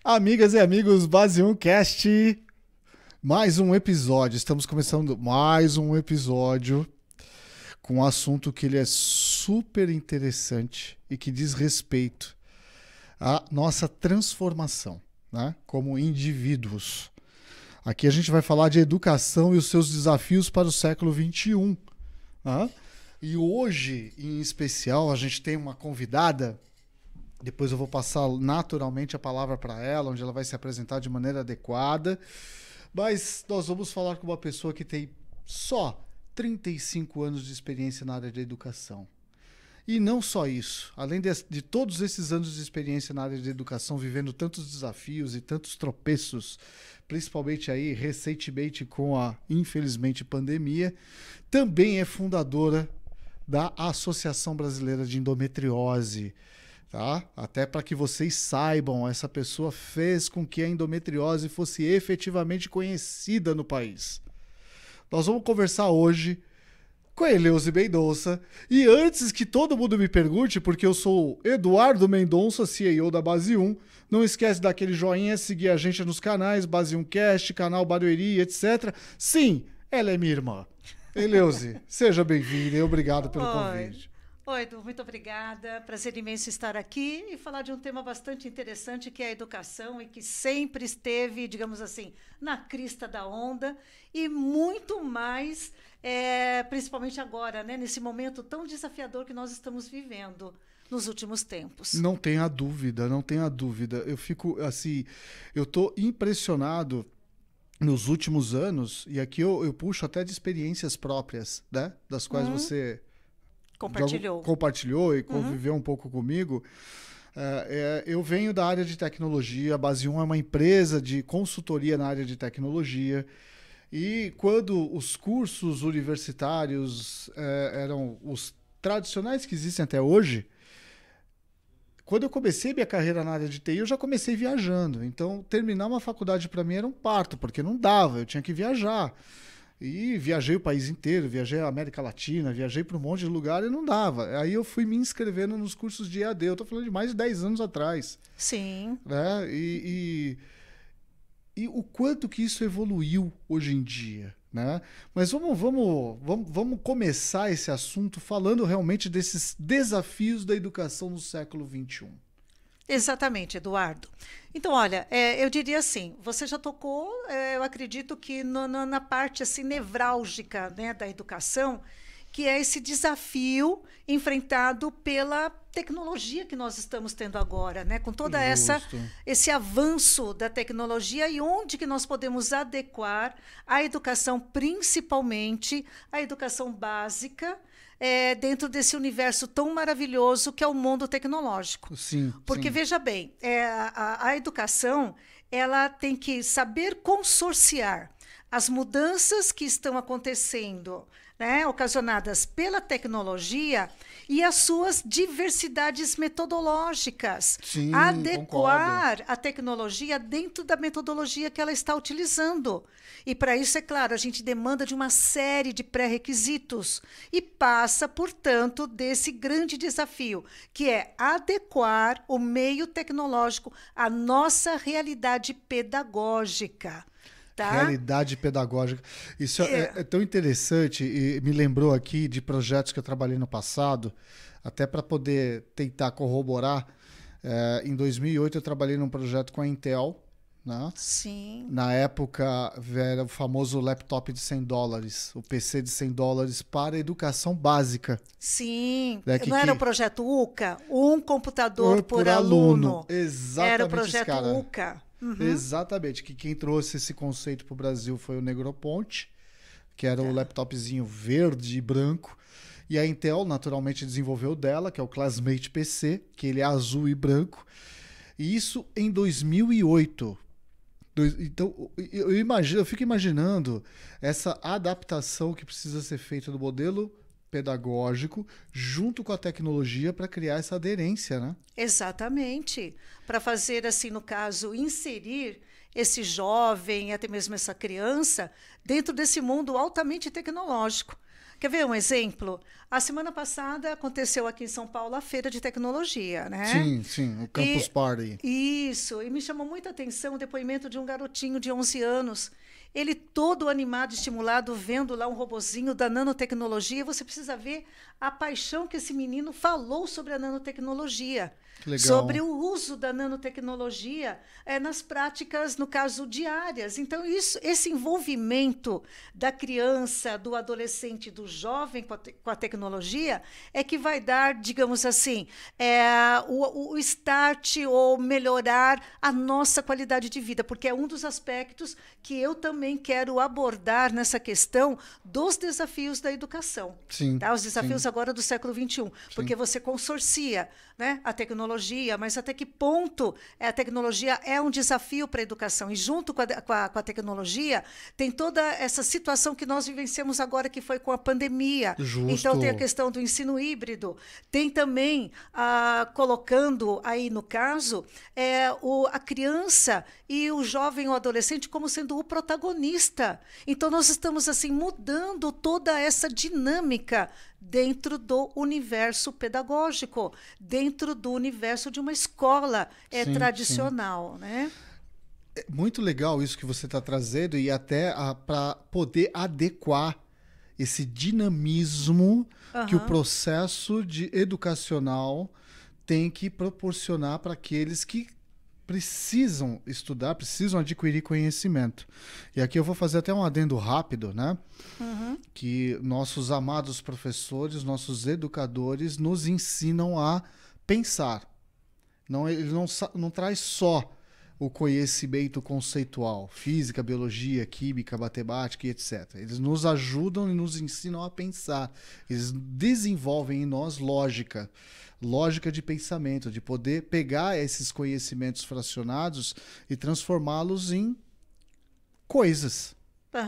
Amigas e amigos, Base 1 Cast, mais um episódio. Estamos começando mais um episódio com um assunto que ele é super interessante e que diz respeito à nossa transformação, né, como indivíduos. Aqui a gente vai falar de educação e os seus desafios para o século XXI. Né? E hoje, em especial, a gente tem uma convidada. Depois eu vou passar naturalmente a palavra para ela, onde ela vai se apresentar de maneira adequada. Mas nós vamos falar com uma pessoa que tem só 35 anos de experiência na área de educação. E não só isso. Além de todos esses anos de experiência na área de educação, vivendo tantos desafios e tantos tropeços, principalmente aí recentemente com a, infelizmente, pandemia, também é fundadora da Associação Brasileira de Endometriose. Tá? Até para que vocês saibam, essa pessoa fez com que a endometriose fosse efetivamente conhecida no país. Nós vamos conversar hoje com a Eleuze Mendonça. E antes que todo mundo me pergunte, porque eu sou Eduardo Mendonça, CEO da Base 1, não esquece daquele joinha, seguir a gente nos canais, Base 1 Cast, canal Barueri, etc. Sim, ela é minha irmã. Eleuze, seja bem-vinda e obrigado pelo convite. Oi, Edu, muito obrigada. Prazer imenso estar aqui e falar de um tema bastante interessante, que é a educação, e que sempre esteve, digamos assim, na crista da onda, e muito mais, principalmente agora, né, nesse momento tão desafiador que nós estamos vivendo nos últimos tempos. Não tenha dúvida, não tenha dúvida. Eu fico assim, eu estou impressionado nos últimos anos, e aqui eu puxo até de experiências próprias, né, das quais você compartilhou e conviveu um pouco comigo. Eu venho da área de tecnologia, a Base 1 é uma empresa de consultoria na área de tecnologia, e quando os cursos universitários eram os tradicionais que existem até hoje, quando eu comecei minha carreira na área de TI, eu já comecei viajando. Então, terminar uma faculdade para mim era um parto, porque não dava, eu tinha que viajar. E viajei o país inteiro, viajei a América Latina, viajei para um monte de lugar e não dava. Aí eu fui me inscrevendo nos cursos de EAD. Eu estou falando de mais de 10 anos atrás. Sim. Né? E o quanto que isso evoluiu hoje em dia. Né? Mas vamos começar esse assunto falando realmente desses desafios da educação no século XXI. Exatamente, Eduardo. Então, olha, eu diria assim, você já tocou, eu acredito que na parte assim, nevrálgica, né, da educação, que é esse desafio enfrentado pela tecnologia que nós estamos tendo agora, né, com toda esse avanço da tecnologia, e onde que nós podemos adequar a educação, principalmente a educação básica, dentro desse universo tão maravilhoso que é o mundo tecnológico. Sim. Porque, sim. veja bem, a educação, ela tem que saber consorciar as mudanças que estão acontecendo, né, ocasionadas pela tecnologia, e as suas diversidades metodológicas. Sim, adequar concordo. a tecnologia dentro da metodologia que ela está utilizando. E, para isso, é claro, a gente demanda de uma série de pré-requisitos e passa, portanto, desse grande desafio, que é adequar o meio tecnológico à nossa realidade pedagógica. Tá? Realidade pedagógica. Isso é tão interessante, e me lembrou aqui de projetos que eu trabalhei no passado, até para poder tentar corroborar. Em 2008 eu trabalhei num projeto com a Intel, né? Sim. Na época era o famoso laptop de $100, o PC de $100 para educação básica. Sim, não era o projeto UCA? Um computador por aluno. Exatamente. Era o projeto UCA. Uhum. Exatamente, que quem trouxe esse conceito para o Brasil foi o Negroponte, que era o laptopzinho verde e branco, e a Intel naturalmente desenvolveu dela, que é o Classmate PC, que ele é azul e branco, e isso em 2008. Então, eu fico imaginando essa adaptação que precisa ser feita do modelo pedagógico junto com a tecnologia para criar essa aderência, né? Exatamente. Para fazer, assim, no caso, inserir esse jovem, até mesmo essa criança, dentro desse mundo altamente tecnológico. Quer ver um exemplo? A semana passada aconteceu aqui em São Paulo a Feira de Tecnologia, né? Sim, o Campus Party. Isso, e me chamou muita atenção o depoimento de um garotinho de 11 anos. Ele todo animado, estimulado, vendo lá um robozinho da nanotecnologia. Você precisa ver a paixão que esse menino falou sobre a nanotecnologia. Legal. Sobre o uso da nanotecnologia nas práticas, no caso, diárias. Então, esse envolvimento da criança, do adolescente, do jovem com a tecnologia é que vai dar, digamos assim, o start ou melhorar a nossa qualidade de vida, porque é um dos aspectos que eu também quero abordar nessa questão dos desafios da educação. Sim, tá? Os desafios sim. agora do século XXI, porque você consorcia, né, a tecnologia, mas até que ponto a tecnologia é um desafio para a educação? E junto com a tecnologia, tem toda essa situação que nós vivenciamos agora, que foi com a pandemia. Justo. Então, tem a questão do ensino híbrido. Tem também, colocando aí no caso, a criança e o jovem ou adolescente como sendo o protagonista. Então, nós estamos assim mudando toda essa dinâmica dentro do universo pedagógico, dentro do universo de uma escola tradicional, né? É muito legal isso que você está trazendo e até para poder adequar esse dinamismo que o processo educacional tem que proporcionar para aqueles que precisam estudar, precisam adquirir conhecimento. E aqui eu vou fazer até um adendo rápido, né? Que nossos amados professores, nossos educadores nos ensinam a pensar. Ele não traz só o conhecimento conceitual, física, biologia, química, matemática e etc. Eles nos ajudam e nos ensinam a pensar. Eles desenvolvem em nós lógica de pensamento, de poder pegar esses conhecimentos fracionados e transformá-los em coisas.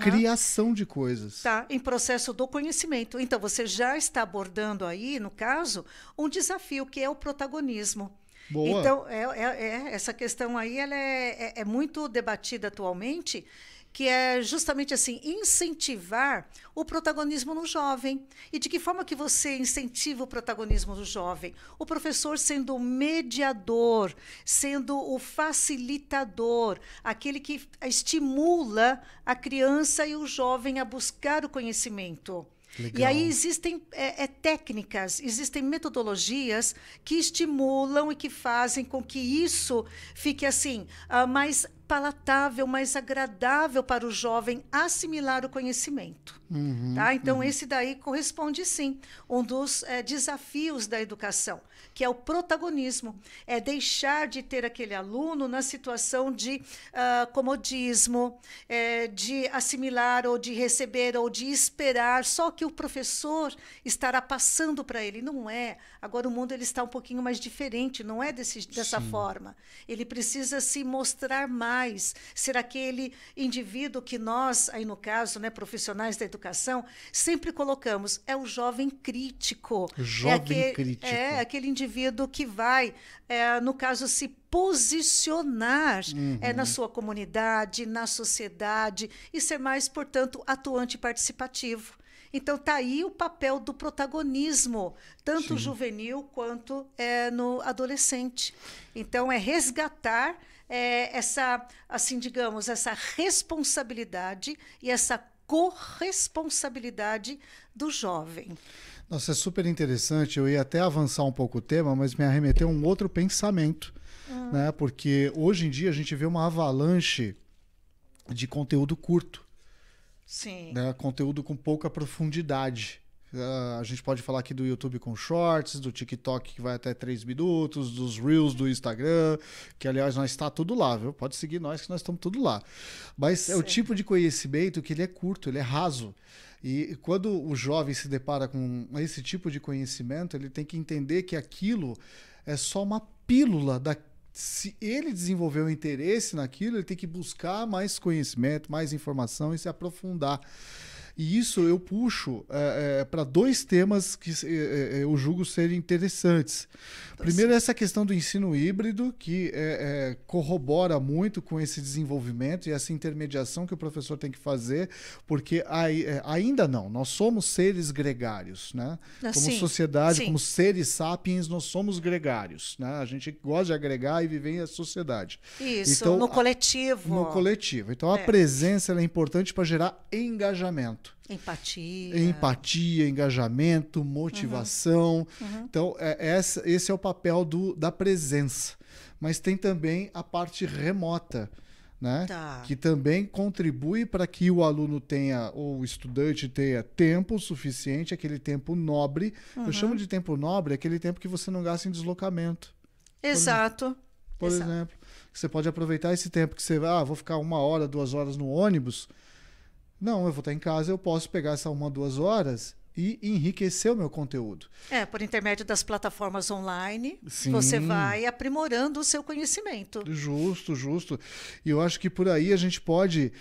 Criação de coisas. Tá, em processo do conhecimento. Então, você já está abordando aí, no caso, um desafio que é o protagonismo. Boa. Então, essa questão aí ela é muito debatida atualmente, que é justamente assim, incentivar o protagonismo no jovem. E de que forma que você incentiva o protagonismo do jovem? O professor sendo o mediador, sendo o facilitador, aquele que estimula a criança e o jovem a buscar o conhecimento. Legal. E aí existem técnicas, existem metodologias que estimulam e que fazem com que isso fique assim, mais palatável, mais agradável para o jovem assimilar o conhecimento. Tá? Então, esse daí corresponde, sim, um dos desafios da educação, que é o protagonismo. É deixar de ter aquele aluno na situação de comodismo, de assimilar ou de receber ou de esperar só que o professor estará passando para ele. Não é. Agora o mundo ele está um pouquinho mais diferente, não é dessa forma. Ele precisa se mostrar mais, ser aquele indivíduo que nós, aí no caso, né, profissionais da educação, sempre colocamos, é o jovem crítico. Crítico. É aquele indivíduo que vai, no caso, se posicionar na sua comunidade, na sociedade, e ser mais, portanto, atuante e participativo. Então, está aí o papel do protagonismo, tanto juvenil quanto no adolescente. Então, é resgatar essa, assim, digamos, essa responsabilidade e essa corresponsabilidade do jovem. Nossa, é super interessante. Eu ia até avançar um pouco o tema, mas me arremeteu a um outro pensamento, né? Porque hoje em dia a gente vê uma avalanche de conteúdo curto. Sim. Né? Conteúdo com pouca profundidade. A gente pode falar aqui do YouTube com Shorts, do TikTok que vai até 3 minutos, dos Reels do Instagram, que aliás nós está tudo lá, viu? Pode seguir nós que nós estamos tudo lá. Mas é o tipo de conhecimento que ele é curto, ele é raso. E quando o jovem se depara com esse tipo de conhecimento, ele tem que entender que aquilo é só uma pílula se ele desenvolver um interesse naquilo, ele tem que buscar mais conhecimento, mais informação e se aprofundar. E isso eu puxo para dois temas que eu julgo serem interessantes. Primeiro, essa questão do ensino híbrido, que corrobora muito com esse desenvolvimento e essa intermediação que o professor tem que fazer, porque ainda não, nós somos seres gregários, né? Como sociedade, como seres sapiens, nós somos gregários, né? A gente gosta de agregar e viver em sociedade. Isso, então, no coletivo. No coletivo. Então, a presença ela é importante para gerar engajamento. Empatia, engajamento, motivação. Então, esse é o papel da presença. Mas tem também a parte remota, né? Que também contribui para que o aluno tenha, ou o estudante tenha tempo suficiente, aquele tempo nobre. Eu chamo de tempo nobre aquele tempo que você não gasta em deslocamento. Exato. Por exemplo, você pode aproveitar esse tempo que você vou ficar 1 hora, 2 horas no ônibus. Não, eu vou estar em casa, eu posso pegar essa 1, 2 horas e enriquecer o meu conteúdo. Por intermédio das plataformas online, Sim. Você vai aprimorando o seu conhecimento. Justo. E eu acho que por aí a gente pode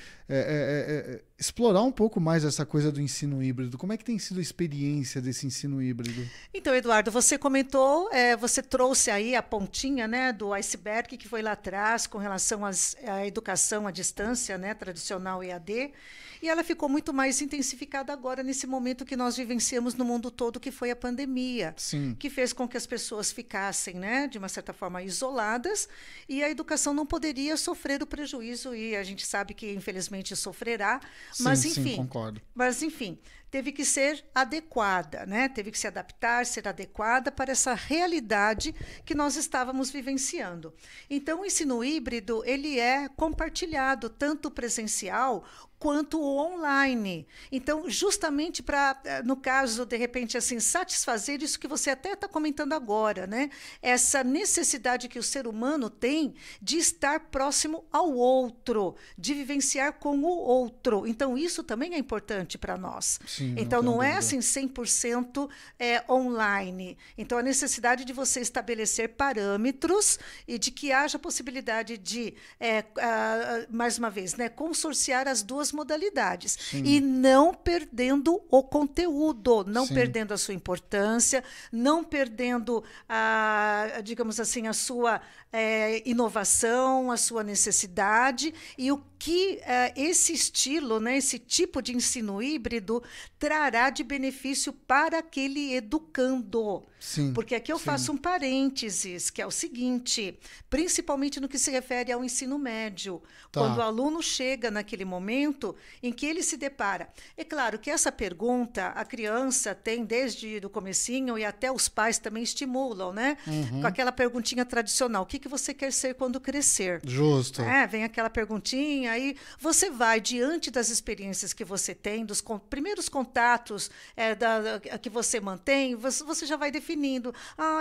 explorar um pouco mais essa coisa do ensino híbrido. Como é que tem sido a experiência desse ensino híbrido? Então, Eduardo, você comentou, você trouxe aí a pontinha, né, do iceberg que foi lá atrás com relação à educação à distância, né, tradicional EAD. E ela ficou muito mais intensificada agora, nesse momento que nós vivenciamos no mundo todo, que foi a pandemia. Sim. Que fez com que as pessoas ficassem, né, de uma certa forma, isoladas, e a educação não poderia sofrer o prejuízo, e a gente sabe que, infelizmente, sofrerá. Mas, enfim, sim, concordo. Mas, enfim, teve que ser adequada, né? Teve que se adaptar, ser adequada para essa realidade que nós estávamos vivenciando. Então, o ensino híbrido, ele é compartilhado, tanto presencial quanto o online. Então, justamente para, no caso, de repente, assim, satisfazer isso que você até está comentando agora, né? Essa necessidade que o ser humano tem de estar próximo ao outro, de vivenciar com o outro. Então, isso também é importante para nós. Sim, então, não é assim 100% online. Então, a necessidade de você estabelecer parâmetros e de que haja possibilidade de, mais uma vez, né, consorciar as duas modalidades. Sim. E não perdendo o conteúdo, não Sim. perdendo a sua importância, não perdendo, digamos assim, a sua inovação, a sua necessidade e o que esse estilo, né, esse tipo de ensino híbrido trará de benefício para aquele educando. Sim, porque aqui eu faço um parênteses, que é o seguinte, principalmente no que se refere ao ensino médio, quando o aluno chega naquele momento em que ele se depara. É claro que essa pergunta a criança tem desde o comecinho e até os pais também estimulam, né? Com aquela perguntinha tradicional, o que você quer ser quando crescer? Justo. Vem aquela perguntinha, aí você vai, diante das experiências que você tem, dos primeiros contatos que você mantém, você já vai definindo.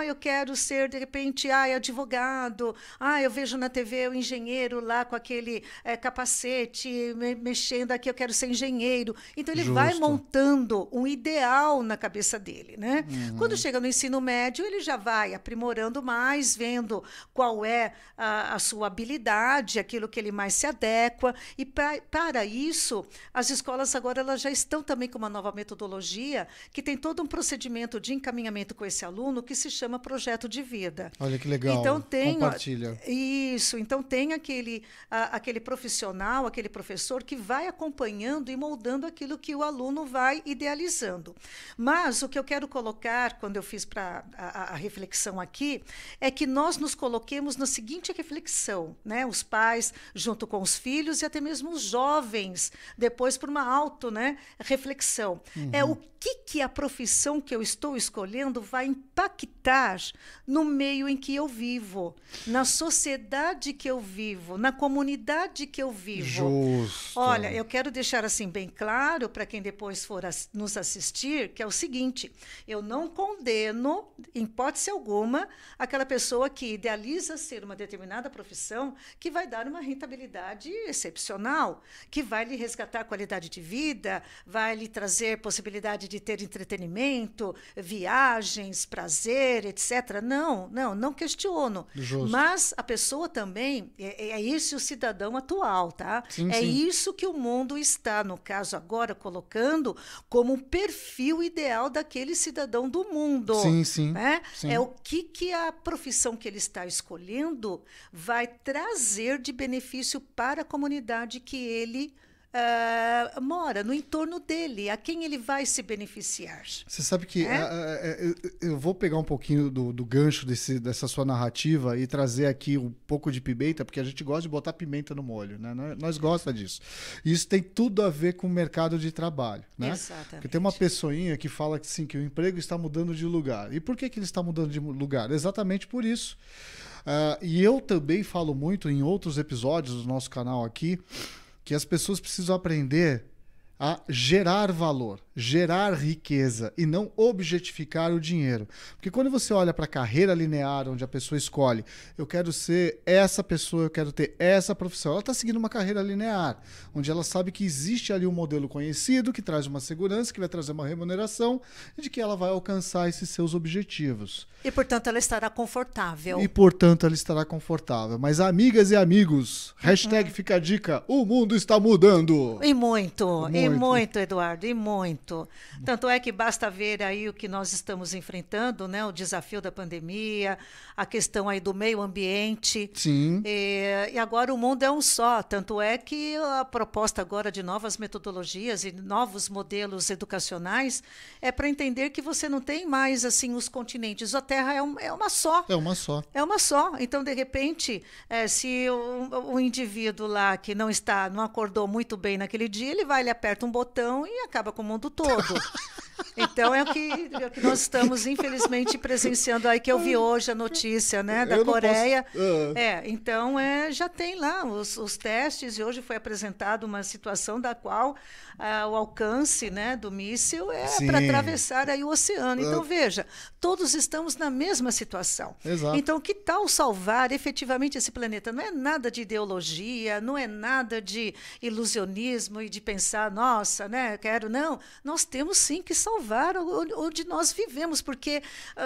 Eu quero ser, de repente, advogado. Eu vejo na TV o engenheiro lá com aquele capacete, mexendo aqui, eu quero ser engenheiro. Então, ele vai montando um ideal na cabeça dele, né? Quando chega no ensino médio, ele já vai aprimorando mais, vendo qual é a sua habilidade, aquilo que ele mais se adequa. E para isso, as escolas agora elas já estão também com uma nova metodologia que tem todo um procedimento de encaminhamento com esse aluno que se chama projeto de vida. Olha que legal. Então, compartilha. Isso. Então, tem aquele profissional, aquele professor que vai acompanhando e moldando aquilo que o aluno vai idealizando. Mas o que eu quero colocar, quando eu fiz a reflexão aqui, é que nós nos coloquemos na seguinte reflexão, né? Os pais, junto com os filhos e até mesmo os jovens, depois por uma reflexão. O que a profissão que eu estou escolhendo vai impactar no meio em que eu vivo, na sociedade que eu vivo, na comunidade que eu vivo. Justo. Olha, eu quero deixar assim bem claro para quem depois for nos assistir, que é o seguinte, eu não condeno, em hipótese alguma, aquela pessoa que idealiza ser uma determinada profissão que vai dar uma rentabilidade excepcional, que vai lhe resgatar qualidade de vida, vai lhe trazer possibilidade de ter entretenimento, viagens, prazer, etc. Não questiono. Justo. Mas a pessoa também, é esse o cidadão atual, tá? Sim, é sim. isso que o mundo está, no caso agora, colocando como um perfil ideal daquele cidadão do mundo. Sim, sim. Né? Sim. É o que a profissão que ele está escolhendo vai trazer de benefício para a comunidade que ele mora, no entorno dele, a quem ele vai se beneficiar. Você sabe que eu vou pegar um pouquinho do gancho dessa sua narrativa e trazer aqui um pouco de pimenta, porque a gente gosta de botar pimenta no molho, né? Nós gostamos disso. E isso tem tudo a ver com o mercado de trabalho, né? Exatamente. Porque tem uma pessoinha que fala que, sim, que o emprego está mudando de lugar. E por que ele está mudando de lugar? Exatamente por isso. E eu também falo muito em outros episódios do nosso canal aqui, que as pessoas precisam aprender a gerar valor, gerar riqueza e não objetificar o dinheiro. Porque quando você olha para a carreira linear, onde a pessoa escolhe, eu quero ser essa pessoa, eu quero ter essa profissão, ela está seguindo uma carreira linear, onde ela sabe que existe ali um modelo conhecido, que traz uma segurança, que vai trazer uma remuneração e de que ela vai alcançar esses seus objetivos. E, portanto, ela estará confortável. Mas, amigas e amigos, hashtag fica a dica, o mundo está mudando. E muito, Eduardo, e muito. Tanto é que basta ver aí o que nós estamos enfrentando, né? O desafio da pandemia, a questão aí do meio ambiente. Sim. E agora o mundo é um só. Tanto é que a proposta agora de novas metodologias e novos modelos educacionais é para entender que você não tem mais assim os continentes. A Terra é uma só. É uma só. É uma só. Então, de repente, se o indivíduo lá que não acordou muito bem naquele dia, ele aperta um botão e acaba com o mundo todo. Então, é o que nós estamos, infelizmente, presenciando aí, que eu vi hoje a notícia, né, da Coreia. Então, já tem lá os testes, e hoje foi apresentada uma situação da qual o alcance, né, do míssil para atravessar aí o oceano. Então, veja, todos estamos na mesma situação. Exato. Então, que tal salvar efetivamente esse planeta? Não é nada de ideologia, não é nada de ilusionismo e de pensar, nossa, né, não. Nós temos sim que salvar onde nós vivemos, porque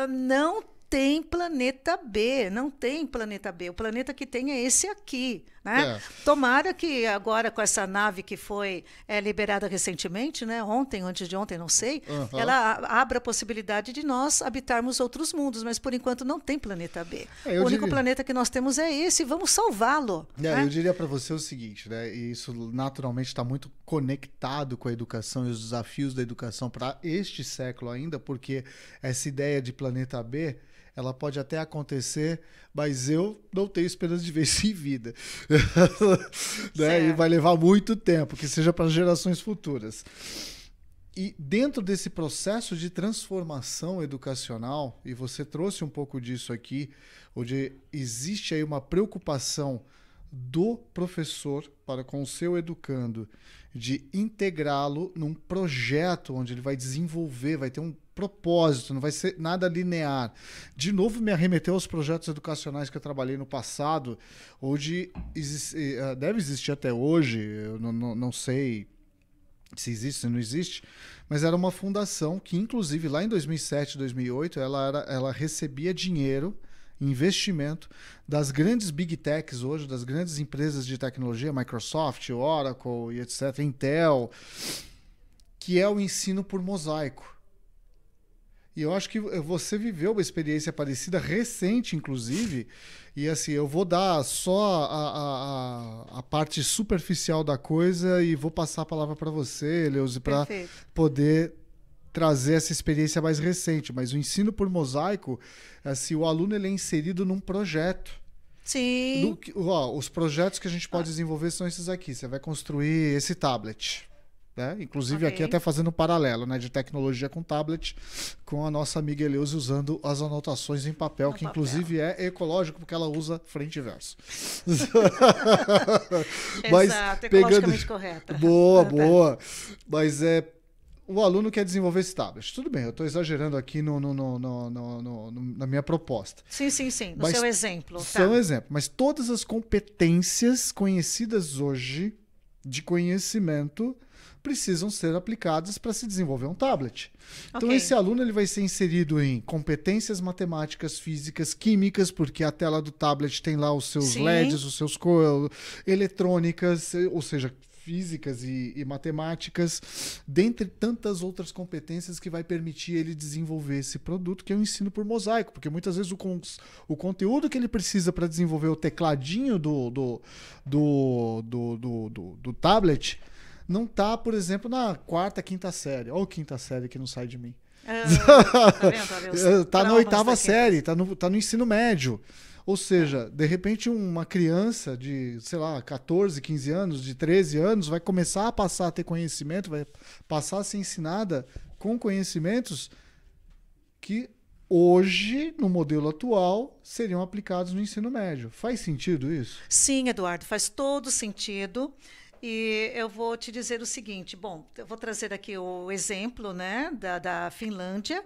não tem planeta B, não tem planeta B. O planeta que tem é esse aqui, né? Tomara que agora com essa nave que foi liberada recentemente, né? Ontem, antes de ontem, não sei, ela abra a possibilidade de nós habitarmos outros mundos, mas por enquanto não tem planeta B. O único planeta que nós temos é esse, vamos salvá-lo. Né? Eu diria para você o seguinte, né? E isso naturalmente está muito conectado com a educação e os desafios da educação para este século ainda, porque essa ideia de planeta B, ela pode até acontecer, mas eu não tenho esperança de ver isso em vida. Né? E vai levar muito tempo, que seja para gerações futuras. E dentro desse processo de transformação educacional, e você trouxe um pouco disso aqui, onde existe aí uma preocupação do professor para com o seu educando, de integrá-lo num projeto onde ele vai desenvolver, vai ter um propósito, não vai ser nada linear. De novo, me arremeteu aos projetos educacionais que eu trabalhei no passado, onde deve existir até hoje, eu não sei se existe, se não existe, mas era uma fundação que, inclusive, lá em 2007, 2008, ela recebia dinheiro, investimento das grandes big techs hoje, das grandes empresas de tecnologia, Microsoft, Oracle e etc., Intel, que é o ensino por mosaico. E eu acho que você viveu uma experiência parecida, recente, inclusive, e assim, eu vou dar só a parte superficial da coisa e vou passar a palavra para você, Eleuze, para poder trazer essa experiência mais recente. Mas o ensino por mosaico, assim, o aluno ele é inserido num projeto. Sim. Os projetos que a gente pode desenvolver são esses aqui. Você vai construir esse tablet. Né? Inclusive aqui até fazendo um paralelo, né, de tecnologia com tablet, com a nossa amiga Eleuze usando as anotações em papel, que inclusive é ecológico porque ela usa frente e verso. Mas, exato, ecologicamente correta. Boa. Mas o aluno quer desenvolver esse tablet. Tudo bem, eu estou exagerando aqui na minha proposta. Sim, no seu exemplo. Seu exemplo. Mas todas as competências conhecidas hoje de conhecimento precisam ser aplicadas para se desenvolver um tablet. Então, esse aluno ele vai ser inserido em competências matemáticas, físicas, químicas, porque a tela do tablet tem lá os seus LEDs, os seus eletrônicas, ou seja, físicas e matemáticas, dentre tantas outras competências que vai permitir ele desenvolver esse produto, que é o ensino por mosaico, porque muitas vezes o conteúdo que ele precisa para desenvolver o tecladinho do tablet não está, por exemplo, na quarta, quinta série. Olha a quinta série que não sai de mim. Tá vendo? Tá na oitava série, tá no ensino médio. Ou seja, de repente uma criança de, sei lá, 14, 15 anos, de 13 anos, vai começar a passar a ter conhecimento, vai passar a ser ensinada com conhecimentos que hoje, no modelo atual, seriam aplicados no ensino médio. Faz sentido isso? Sim, Eduardo, faz todo sentido. E eu vou te dizer o seguinte, bom, eu vou trazer aqui o exemplo, né, da Finlândia,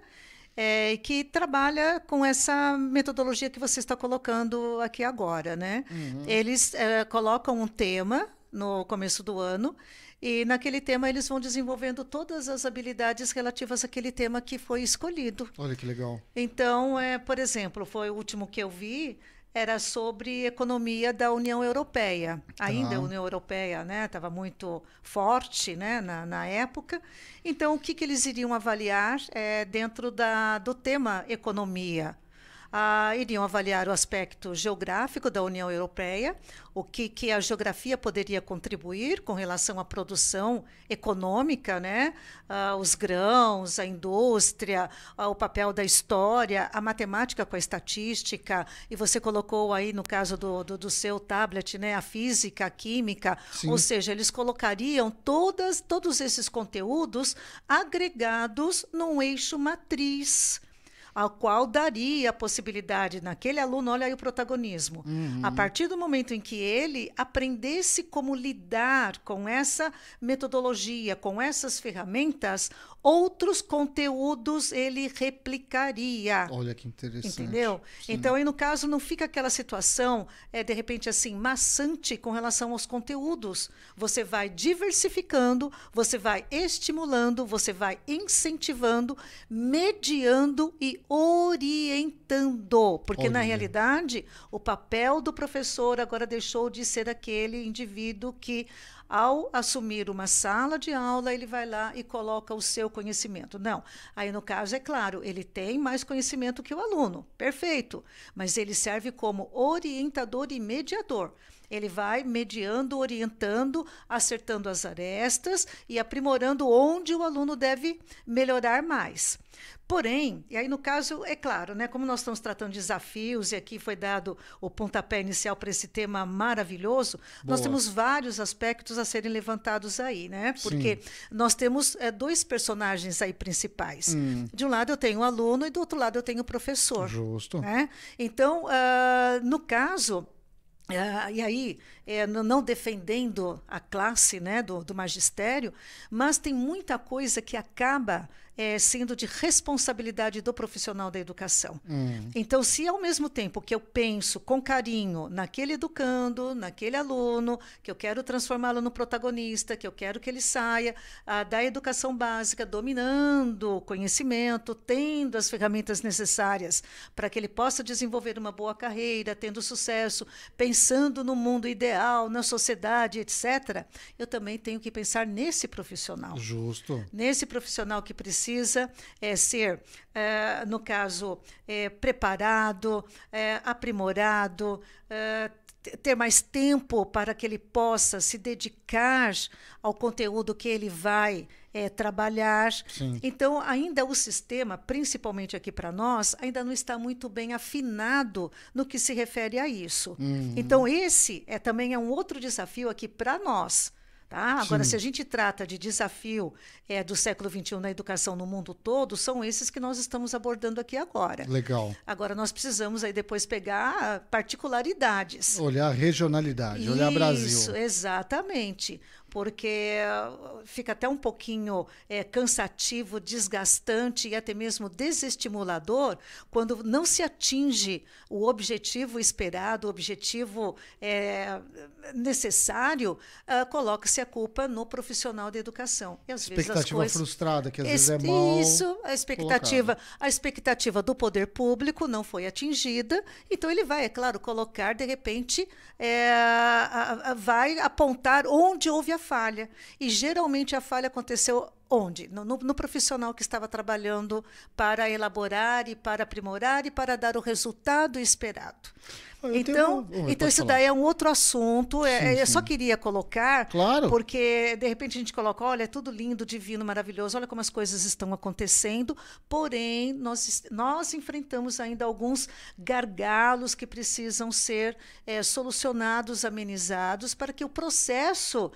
que trabalha com essa metodologia que você está colocando aqui agora, né? Uhum. Eles colocam um tema no começo do ano e naquele tema eles vão desenvolvendo todas as habilidades relativas àquele tema que foi escolhido. Olha que legal. Então, por exemplo, foi o último que eu vi, era sobre economia da União Europeia. Ainda a União Europeia, né, estava muito forte, né, na época. Então, o que eles iriam avaliar dentro do tema economia? Iriam avaliar o aspecto geográfico da União Europeia, o que a geografia poderia contribuir com relação à produção econômica, né? Os grãos, a indústria, o papel da história, a matemática com a estatística, e você colocou aí no caso do seu tablet, né? A física, a química, Sim. Ou seja, eles colocariam todos esses conteúdos agregados num eixo matriz, ao qual daria a possibilidade naquele aluno, olha aí o protagonismo, a partir do momento em que ele aprendesse como lidar com essa metodologia, com essas ferramentas, outros conteúdos ele replicaria. Olha que interessante. Entendeu? Sim. Então, aí no caso, não fica aquela situação, de repente, assim, maçante com relação aos conteúdos. Você vai diversificando, você vai estimulando, você vai incentivando, mediando e orientando. Porque, na realidade, o papel do professor agora deixou de ser aquele indivíduo que, ao assumir uma sala de aula, ele vai lá e coloca o seu conhecimento. Não. Aí, no caso, é claro, ele tem mais conhecimento que o aluno. Perfeito. Mas ele serve como orientador e mediador. Ele vai mediando, orientando, acertando as arestas e aprimorando onde o aluno deve melhorar mais. Porém, e aí no caso, é claro, né, como nós estamos tratando de desafios, e aqui foi dado o pontapé inicial para esse tema maravilhoso, nós temos vários aspectos a serem levantados aí, né? Porque nós temos dois personagens aí principais. De um lado eu tenho o aluno e do outro lado eu tenho o professor. Justo. Né? Então, no caso... e aí, não defendendo a classe, né, do magistério, mas tem muita coisa que acaba sendo de responsabilidade do profissional da educação. Então, se ao mesmo tempo que eu penso com carinho naquele educando, naquele aluno, que eu quero transformá-lo no protagonista, que eu quero que ele saia da educação básica, dominando o conhecimento, tendo as ferramentas necessárias para que ele possa desenvolver uma boa carreira, tendo sucesso, pensando no mundo ideal, na sociedade, etc., eu também tenho que pensar nesse profissional. Justo. Nesse profissional que precisa ser, no caso, preparado, aprimorado, ter mais tempo para que ele possa se dedicar ao conteúdo que ele vai trabalhar. Sim. Então, ainda o sistema, principalmente aqui para nós, ainda não está muito bem afinado no que se refere a isso. Então, esse também é um outro desafio aqui para nós. Tá? Agora, se a gente trata de desafio do século XXI na educação no mundo todo, são esses que nós estamos abordando aqui agora. Legal. Agora, nós precisamos aí depois pegar particularidades. Olhar regionalidade, olhar Brasil. Isso, exatamente. Porque fica até um pouquinho cansativo, desgastante e até mesmo desestimulador quando não se atinge o objetivo esperado, o objetivo necessário, coloca-se a culpa no profissional da educação. E às vezes Expectativa as coisas... frustrada, que às vezes é mal. Isso, a expectativa do poder público não foi atingida, então ele vai, é claro, colocar, de repente, vai apontar onde houve a falha. E geralmente a falha aconteceu onde? No profissional que estava trabalhando para elaborar e para aprimorar e para dar o resultado esperado. Então isso daí é um outro assunto. Eu só queria colocar, porque de repente a gente coloca, olha, é tudo lindo, divino, maravilhoso, olha como as coisas estão acontecendo, porém nós enfrentamos ainda alguns gargalos que precisam ser solucionados, amenizados, para que o processo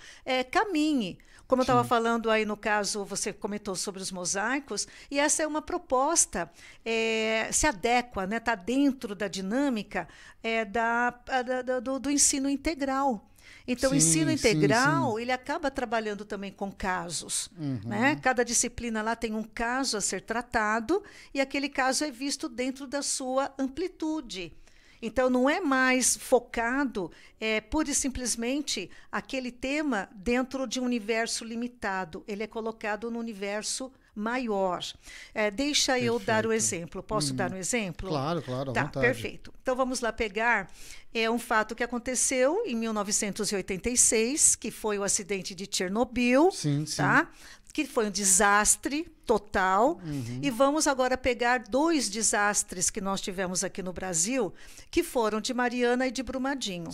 caminhe. Como eu estava falando aí no caso, você comentou sobre os mosaicos, e essa é uma proposta, se adequa, né, está dentro da dinâmica do ensino integral. Então, o ensino integral, ele acaba trabalhando também com casos. Né? Cada disciplina lá tem um caso a ser tratado, e aquele caso é visto dentro da sua amplitude. Então, não é mais focado pura e simplesmente aquele tema dentro de um universo limitado. Ele é colocado no universo maior. Deixa eu dar o exemplo. Posso dar um exemplo? Claro, à vontade. Perfeito. Então, vamos lá pegar um fato que aconteceu em 1986, que foi o acidente de Chernobyl, tá? Que foi um desastre total. E vamos agora pegar 2 desastres que nós tivemos aqui no Brasil, que foram de Mariana e de Brumadinho.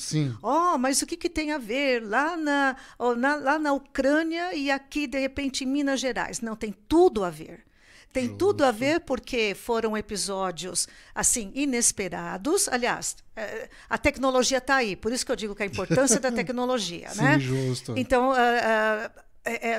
Mas o que tem a ver lá na Ucrânia e aqui, de repente, em Minas Gerais? Não, tem tudo a ver. Tem tudo a ver porque foram episódios, assim, inesperados. Aliás, a tecnologia está aí, por isso que eu digo que a importância da tecnologia, né? Justo. Então,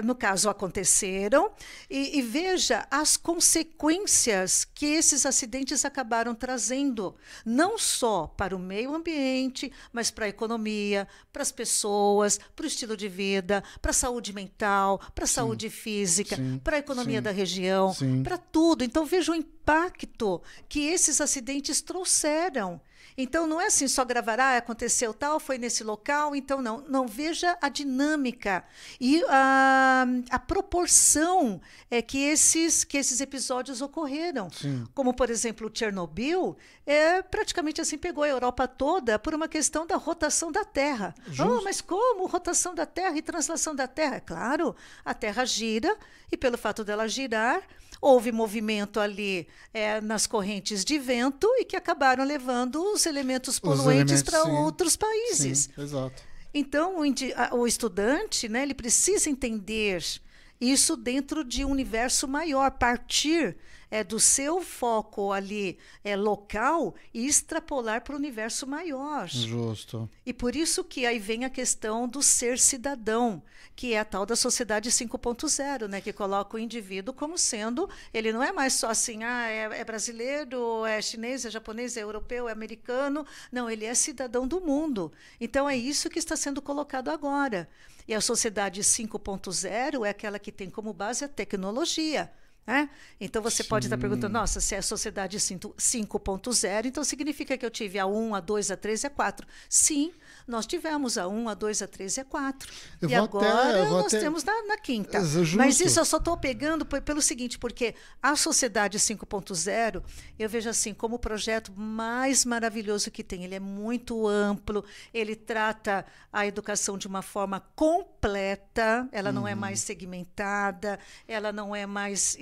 no caso, aconteceram, e veja as consequências que esses acidentes acabaram trazendo, não só para o meio ambiente, mas para a economia, para as pessoas, para o estilo de vida, para a saúde mental, para a saúde física, para a economia da região, para tudo. Então, veja o impacto que esses acidentes trouxeram. Então, não é assim, só gravar, aconteceu tal, foi nesse local, então não veja a dinâmica e a proporção que esses episódios ocorreram. Como, por exemplo, o Chernobyl, praticamente assim pegou a Europa toda por uma questão da rotação da Terra. Mas como rotação da Terra e translação da Terra? Claro, a Terra gira, e pelo fato dela girar, houve movimento ali nas correntes de vento e que acabaram levando os elementos poluentes para outros países. Exato. Então, o estudante, né, ele precisa entender isso dentro de um universo maior, partir do seu foco ali local e extrapolar para o universo maior. Justo. E por isso que aí vem a questão do ser cidadão, que é a tal da sociedade 5.0, né, que coloca o indivíduo como sendo, ele não é mais só assim, é brasileiro, é chinês, é japonês, é europeu, é americano. Não, ele é cidadão do mundo. Então é isso que está sendo colocado agora. E a sociedade 5.0 é aquela que tem como base a tecnologia. Então você pode estar perguntando, nossa, se é a sociedade 5.0, então significa que eu tive a 1, a 2, a 3 e a 4. Sim, nós tivemos a 1, a 2, a 3 e a 4. E agora nós temos na quinta. Mas isso eu só estou pegando pelo seguinte, porque a sociedade 5.0, eu vejo assim como o projeto mais maravilhoso que tem. Ele é muito amplo, ele trata a educação de uma forma completa, ela não é mais segmentada, ela não é mais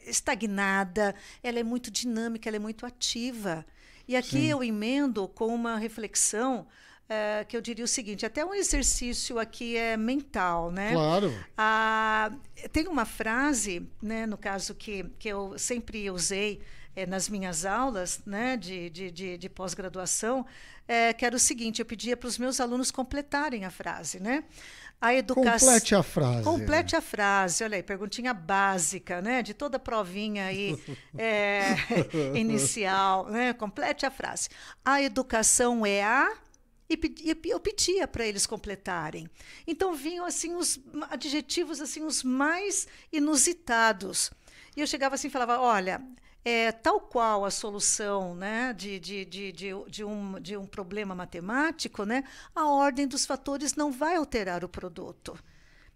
estagnada, ela é muito dinâmica, ela é muito ativa. E aqui eu emendo com uma reflexão que eu diria o seguinte, até um exercício aqui mental, né? Claro. Tem uma frase, né, no caso que eu sempre usei nas minhas aulas, né, de pós-graduação, que era o seguinte, eu pedia para os meus alunos completarem a frase, né? A educação... Complete a frase. Complete a frase. Olha aí, perguntinha básica, né? De toda a provinha aí inicial, né? Complete a frase. A educação é a... E eu pedia para eles completarem. Então, vinham assim os adjetivos assim, os mais inusitados. E eu chegava assim e falava, olha... tal qual a solução, né, de um problema matemático, né, a ordem dos fatores não vai alterar o produto.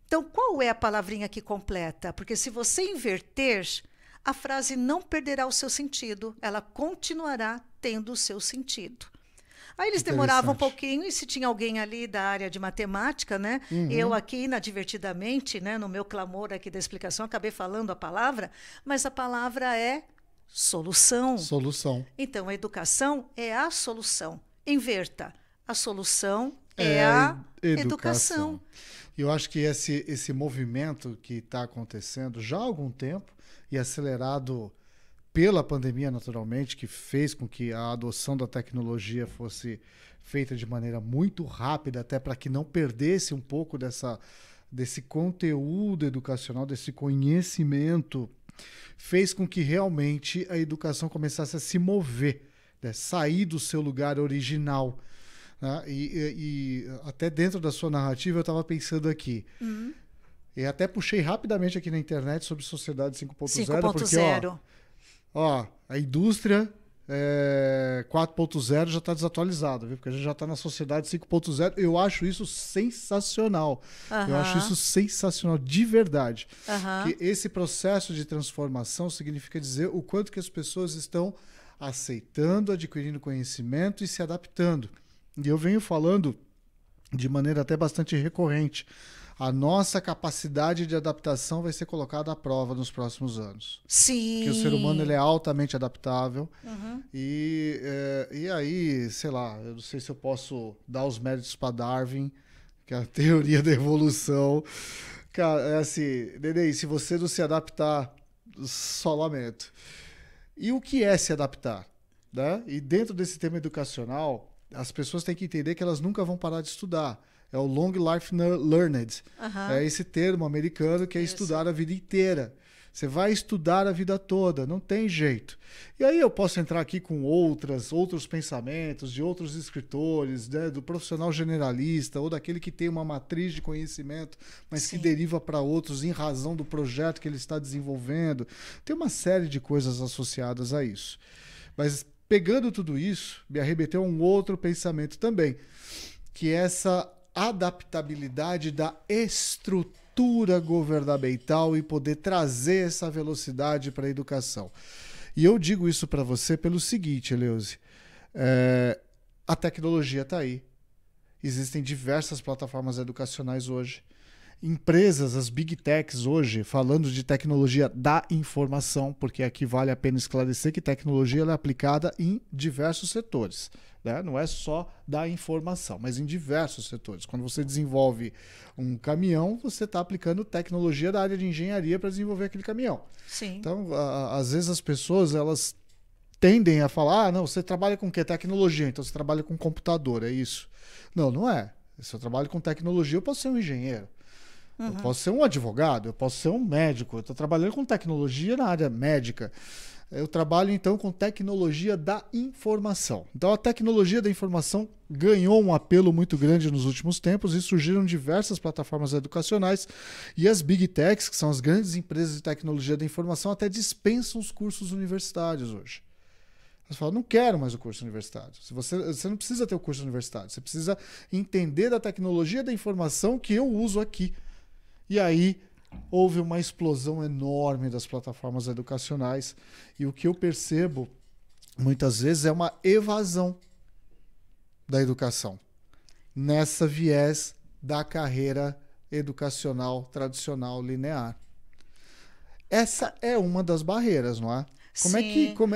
Então, qual é a palavrinha que completa? Porque se você inverter, a frase não perderá o seu sentido, ela continuará tendo o seu sentido. Aí eles demoravam um pouquinho, e se tinha alguém ali da área de matemática, né? Eu aqui, inadvertidamente, né, no meu clamor aqui da explicação, acabei falando a palavra, mas a palavra é solução. Solução. Então, a educação é a solução. Inverta. A solução é a educação. E eu acho que esse movimento que está acontecendo já há algum tempo e acelerado pela pandemia, naturalmente, que fez com que a adoção da tecnologia fosse feita de maneira muito rápida, até para que não perdesse um pouco desse conteúdo educacional, desse conhecimento, fez com que realmente a educação começasse a se mover, né? Sair do seu lugar original. Né? E até dentro da sua narrativa eu estava pensando aqui. E até puxei rapidamente aqui na internet sobre Sociedade 5.0, porque a indústria 4.0 já está desatualizada, viu? Porque a gente já está na Sociedade 5.0. Eu acho isso sensacional. Eu acho isso sensacional, de verdade. Que esse processo de transformação significa dizer o quanto que as pessoas estão aceitando, adquirindo conhecimento e se adaptando. E eu venho falando de maneira até bastante recorrente. A nossa capacidade de adaptação vai ser colocada à prova nos próximos anos. Sim. Porque o ser humano ele é altamente adaptável. E aí, sei lá, eu não sei se eu posso dar os méritos para Darwin, que é a teoria da evolução. Cara, é assim, Nenê, se você não se adaptar, só lamento. E o que é se adaptar? Né? E dentro desse tema educacional, as pessoas têm que entender que elas nunca vão parar de estudar. É o Long Life Learned. É esse termo americano que é estudar a vida inteira. Você vai estudar a vida toda, não tem jeito. E aí eu posso entrar aqui com outros pensamentos de outros escritores, né, do profissional generalista ou daquele que tem uma matriz de conhecimento, mas que deriva para outros em razão do projeto que ele está desenvolvendo. Tem uma série de coisas associadas a isso. Mas pegando tudo isso, me arremeteu a um outro pensamento também, que é essa adaptabilidade da estrutura governamental e poder trazer essa velocidade para a educação. E eu digo isso para você pelo seguinte, Eleuze, a tecnologia está aí. Existem diversas plataformas educacionais hoje. Empresas, as Big Techs hoje, falando de tecnologia da informação, porque aqui vale a pena esclarecer que tecnologia ela é aplicada em diversos setores. Né? Não é só da informação, mas em diversos setores. Quando você desenvolve um caminhão, você está aplicando tecnologia da área de engenharia para desenvolver aquele caminhão. Sim. Então, às vezes as pessoas elas tendem a falar, não, você trabalha com o quê? Tecnologia, então você trabalha com computador, é isso. Não, não é. Se eu trabalho com tecnologia, eu posso ser um engenheiro. Eu posso ser um advogado, eu posso ser um médico. Eu estou trabalhando com tecnologia na área médica. Eu trabalho, então, com tecnologia da informação. Então, a tecnologia da informação ganhou um apelo muito grande nos últimos tempos e surgiram diversas plataformas educacionais e as Big Techs, que são as grandes empresas de tecnologia da informação, até dispensam os cursos universitários hoje. Você fala, não quero mais o curso universitário. Você não precisa ter o curso universitário, você precisa entender da tecnologia da informação que eu uso aqui. E aí houve uma explosão enorme das plataformas educacionais e o que eu percebo muitas vezes é uma evasão da educação nessa viés da carreira educacional tradicional linear. Essa é uma das barreiras, não é?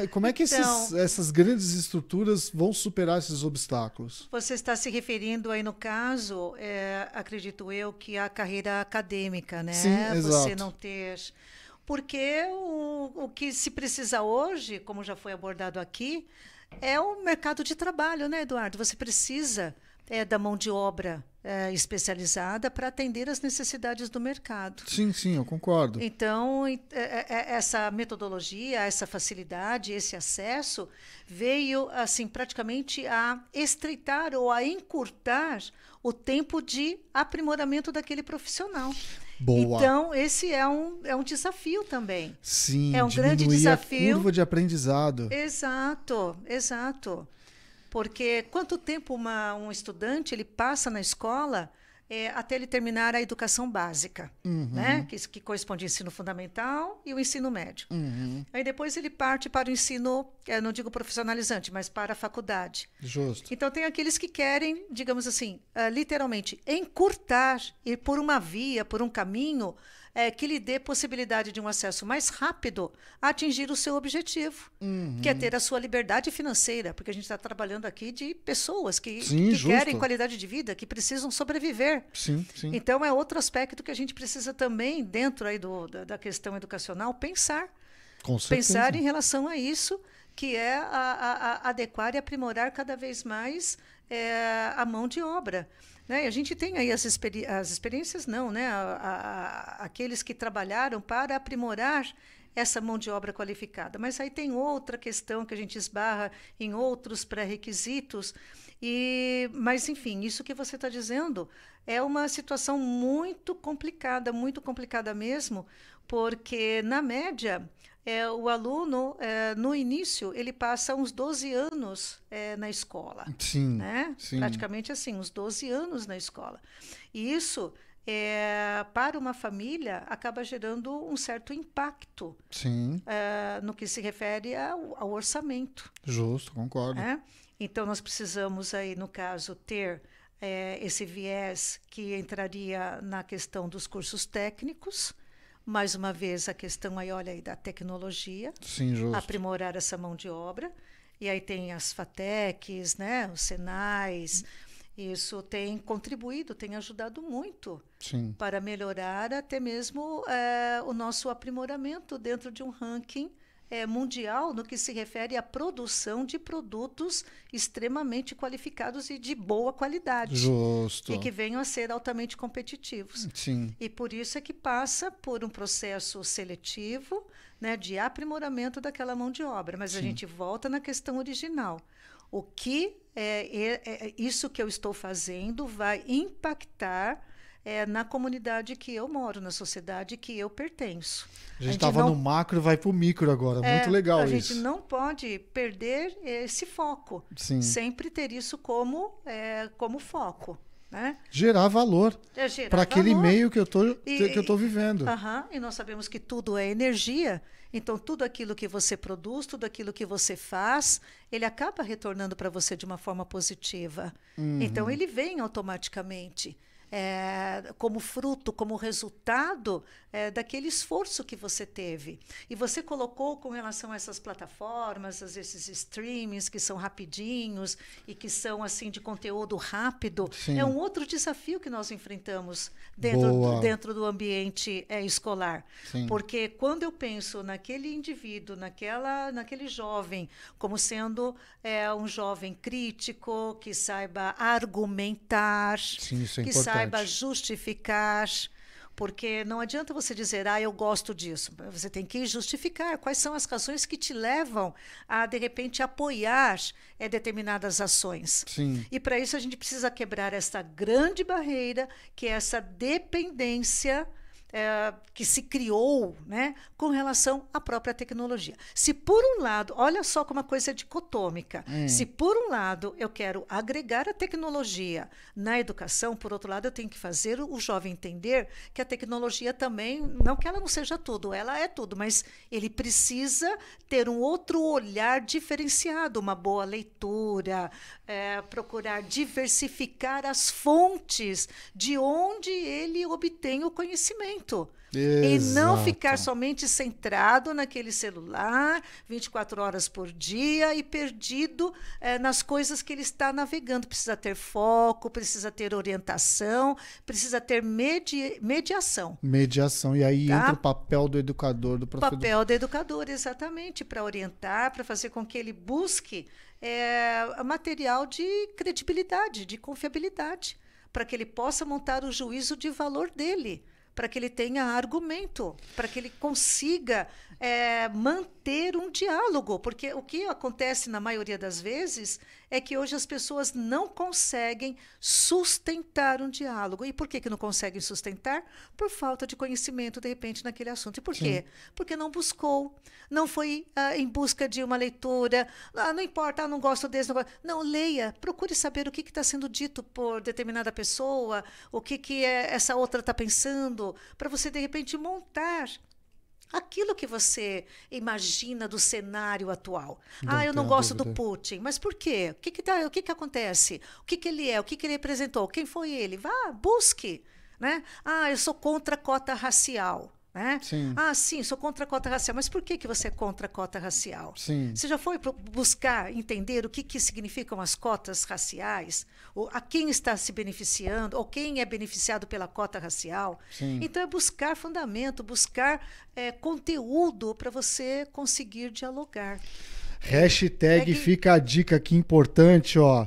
Como é que essas grandes estruturas vão superar esses obstáculos? Você está se referindo aí, no caso, acredito eu, que a carreira acadêmica, né? Sim, exato. Você não ter... Porque o que se precisa hoje, como já foi abordado aqui, é o mercado de trabalho, né, Eduardo? Você precisa da mão de obra especializada para atender às necessidades do mercado. Sim, sim, eu concordo. Então, essa metodologia, essa facilidade, esse acesso veio assim praticamente a estreitar ou a encurtar o tempo de aprimoramento daquele profissional. Boa. Então, esse é um desafio também. Sim, é um grande desafio. A curva de aprendizado. Exato, exato. Porque quanto tempo um estudante ele passa na escola até ele terminar a educação básica, né? Que corresponde ao ensino fundamental e o ensino médio. Aí depois ele parte para o ensino, não digo profissionalizante, mas para a faculdade. Justo. Então tem aqueles que querem, digamos assim, literalmente encurtar, ir por uma via, por um caminho que lhe dê possibilidade de um acesso mais rápido a atingir o seu objetivo, que é ter a sua liberdade financeira, porque a gente está trabalhando aqui de pessoas que querem qualidade de vida, que precisam sobreviver. Sim, sim. Então é outro aspecto que a gente precisa também, dentro aí da questão educacional, pensar. Com certeza. Pensar em relação a isso, que é adequar e aprimorar cada vez mais a mão de obra. Né? A gente tem aí as experiências, não, né? Aqueles que trabalharam para aprimorar essa mão de obra qualificada. Mas aí tem outra questão que a gente esbarra em outros pré-requisitos. Mas, enfim, isso que você está dizendo é uma situação muito complicada mesmo, porque, na média, o aluno, no início, ele passa uns 12 anos na escola. Sim, né? sim. Praticamente assim, uns 12 anos na escola. E isso, para uma família, acaba gerando um certo impacto no que se refere ao orçamento. Justo, concordo. Então, nós precisamos, aí, no caso, ter esse viés que entraria na questão dos cursos técnicos. Mais uma vez, a questão aí, olha aí, da tecnologia, sim, justo. Aprimorar essa mão de obra. E aí tem as FATECs, né, os Senais. Isso tem contribuído, tem ajudado muito para melhorar até mesmo o nosso aprimoramento dentro de um ranking mundial no que se refere à produção de produtos extremamente qualificados e de boa qualidade. Justo. E que venham a ser altamente competitivos. Sim. E por isso é que passa por um processo seletivo, né, de aprimoramento daquela mão de obra. Mas a gente volta na questão original. O que isso que eu estou fazendo vai impactar na comunidade que eu moro, na sociedade que eu pertenço. A gente estava no macro e vai para o micro agora. Muito legal isso. A gente não pode perder esse foco. Sim. Sempre ter isso como foco. Né? Gerar valor para aquele meio que eu estou vivendo. E nós sabemos que tudo é energia. Então, tudo aquilo que você produz, tudo aquilo que você faz, ele acaba retornando para você de uma forma positiva. Então, ele vem automaticamente. Como fruto, como resultado daquele esforço que você teve. E você colocou com relação a essas plataformas, esses streamings que são rapidinhos e que são assim de conteúdo rápido. Sim. É um outro desafio que nós enfrentamos dentro do ambiente escolar. Sim. Porque quando eu penso naquele indivíduo, naquele jovem, como sendo um jovem crítico, que saiba argumentar, sim, isso é que importante. Saiba justificar, porque não adianta você dizer, eu gosto disso. Você tem que justificar quais são as razões que te levam a, de repente, apoiar determinadas ações. Sim. E para isso a gente precisa quebrar essa grande barreira, que é essa dependência que se criou, né, com relação à própria tecnologia. Se por um lado, olha só como a coisa é dicotômica, se por um lado eu quero agregar a tecnologia na educação, por outro lado eu tenho que fazer o jovem entender que a tecnologia também, não que ela não seja tudo, ela é tudo, mas ele precisa ter um outro olhar diferenciado, uma boa leitura, procurar diversificar as fontes de onde ele obtém o conhecimento. E não ficar somente centrado naquele celular 24 horas por dia e perdido nas coisas que ele está navegando. Precisa ter foco, precisa ter orientação, precisa ter mediação. Mediação. E aí entra o papel do educador, do professor. Papel do educador, exatamente, para orientar, para fazer com que ele busque material de credibilidade, de confiabilidade, para que ele possa montar o juízo de valor dele. para que ele tenha argumento, para que ele consiga manter um diálogo. Porque o que acontece na maioria das vezes é que hoje as pessoas não conseguem sustentar um diálogo. E por que não conseguem sustentar? Por falta de conhecimento, de repente, naquele assunto. E por quê? Porque não buscou, não foi em busca de uma leitura. Não importa, não gosto desse, não gosto. Não, leia, procure saber o que está sendo dito por determinada pessoa, o que essa outra está pensando, para você, de repente, montar aquilo que você imagina do cenário atual. Eu não gosto do Putin. Mas por quê? O que acontece? O que ele é? O que ele representou? Quem foi ele? Vá, busque. Né? Eu sou contra a cota racial. Né? Sim. Sim, sou contra a cota racial. Mas por que você é contra a cota racial? Sim. Você já foi buscar entender o que significam as cotas raciais? Ou a quem está se beneficiando? Ou quem é beneficiado pela cota racial? Sim. Então, é buscar fundamento, buscar conteúdo para você conseguir dialogar. Hashtag fica a dica aqui importante, ó.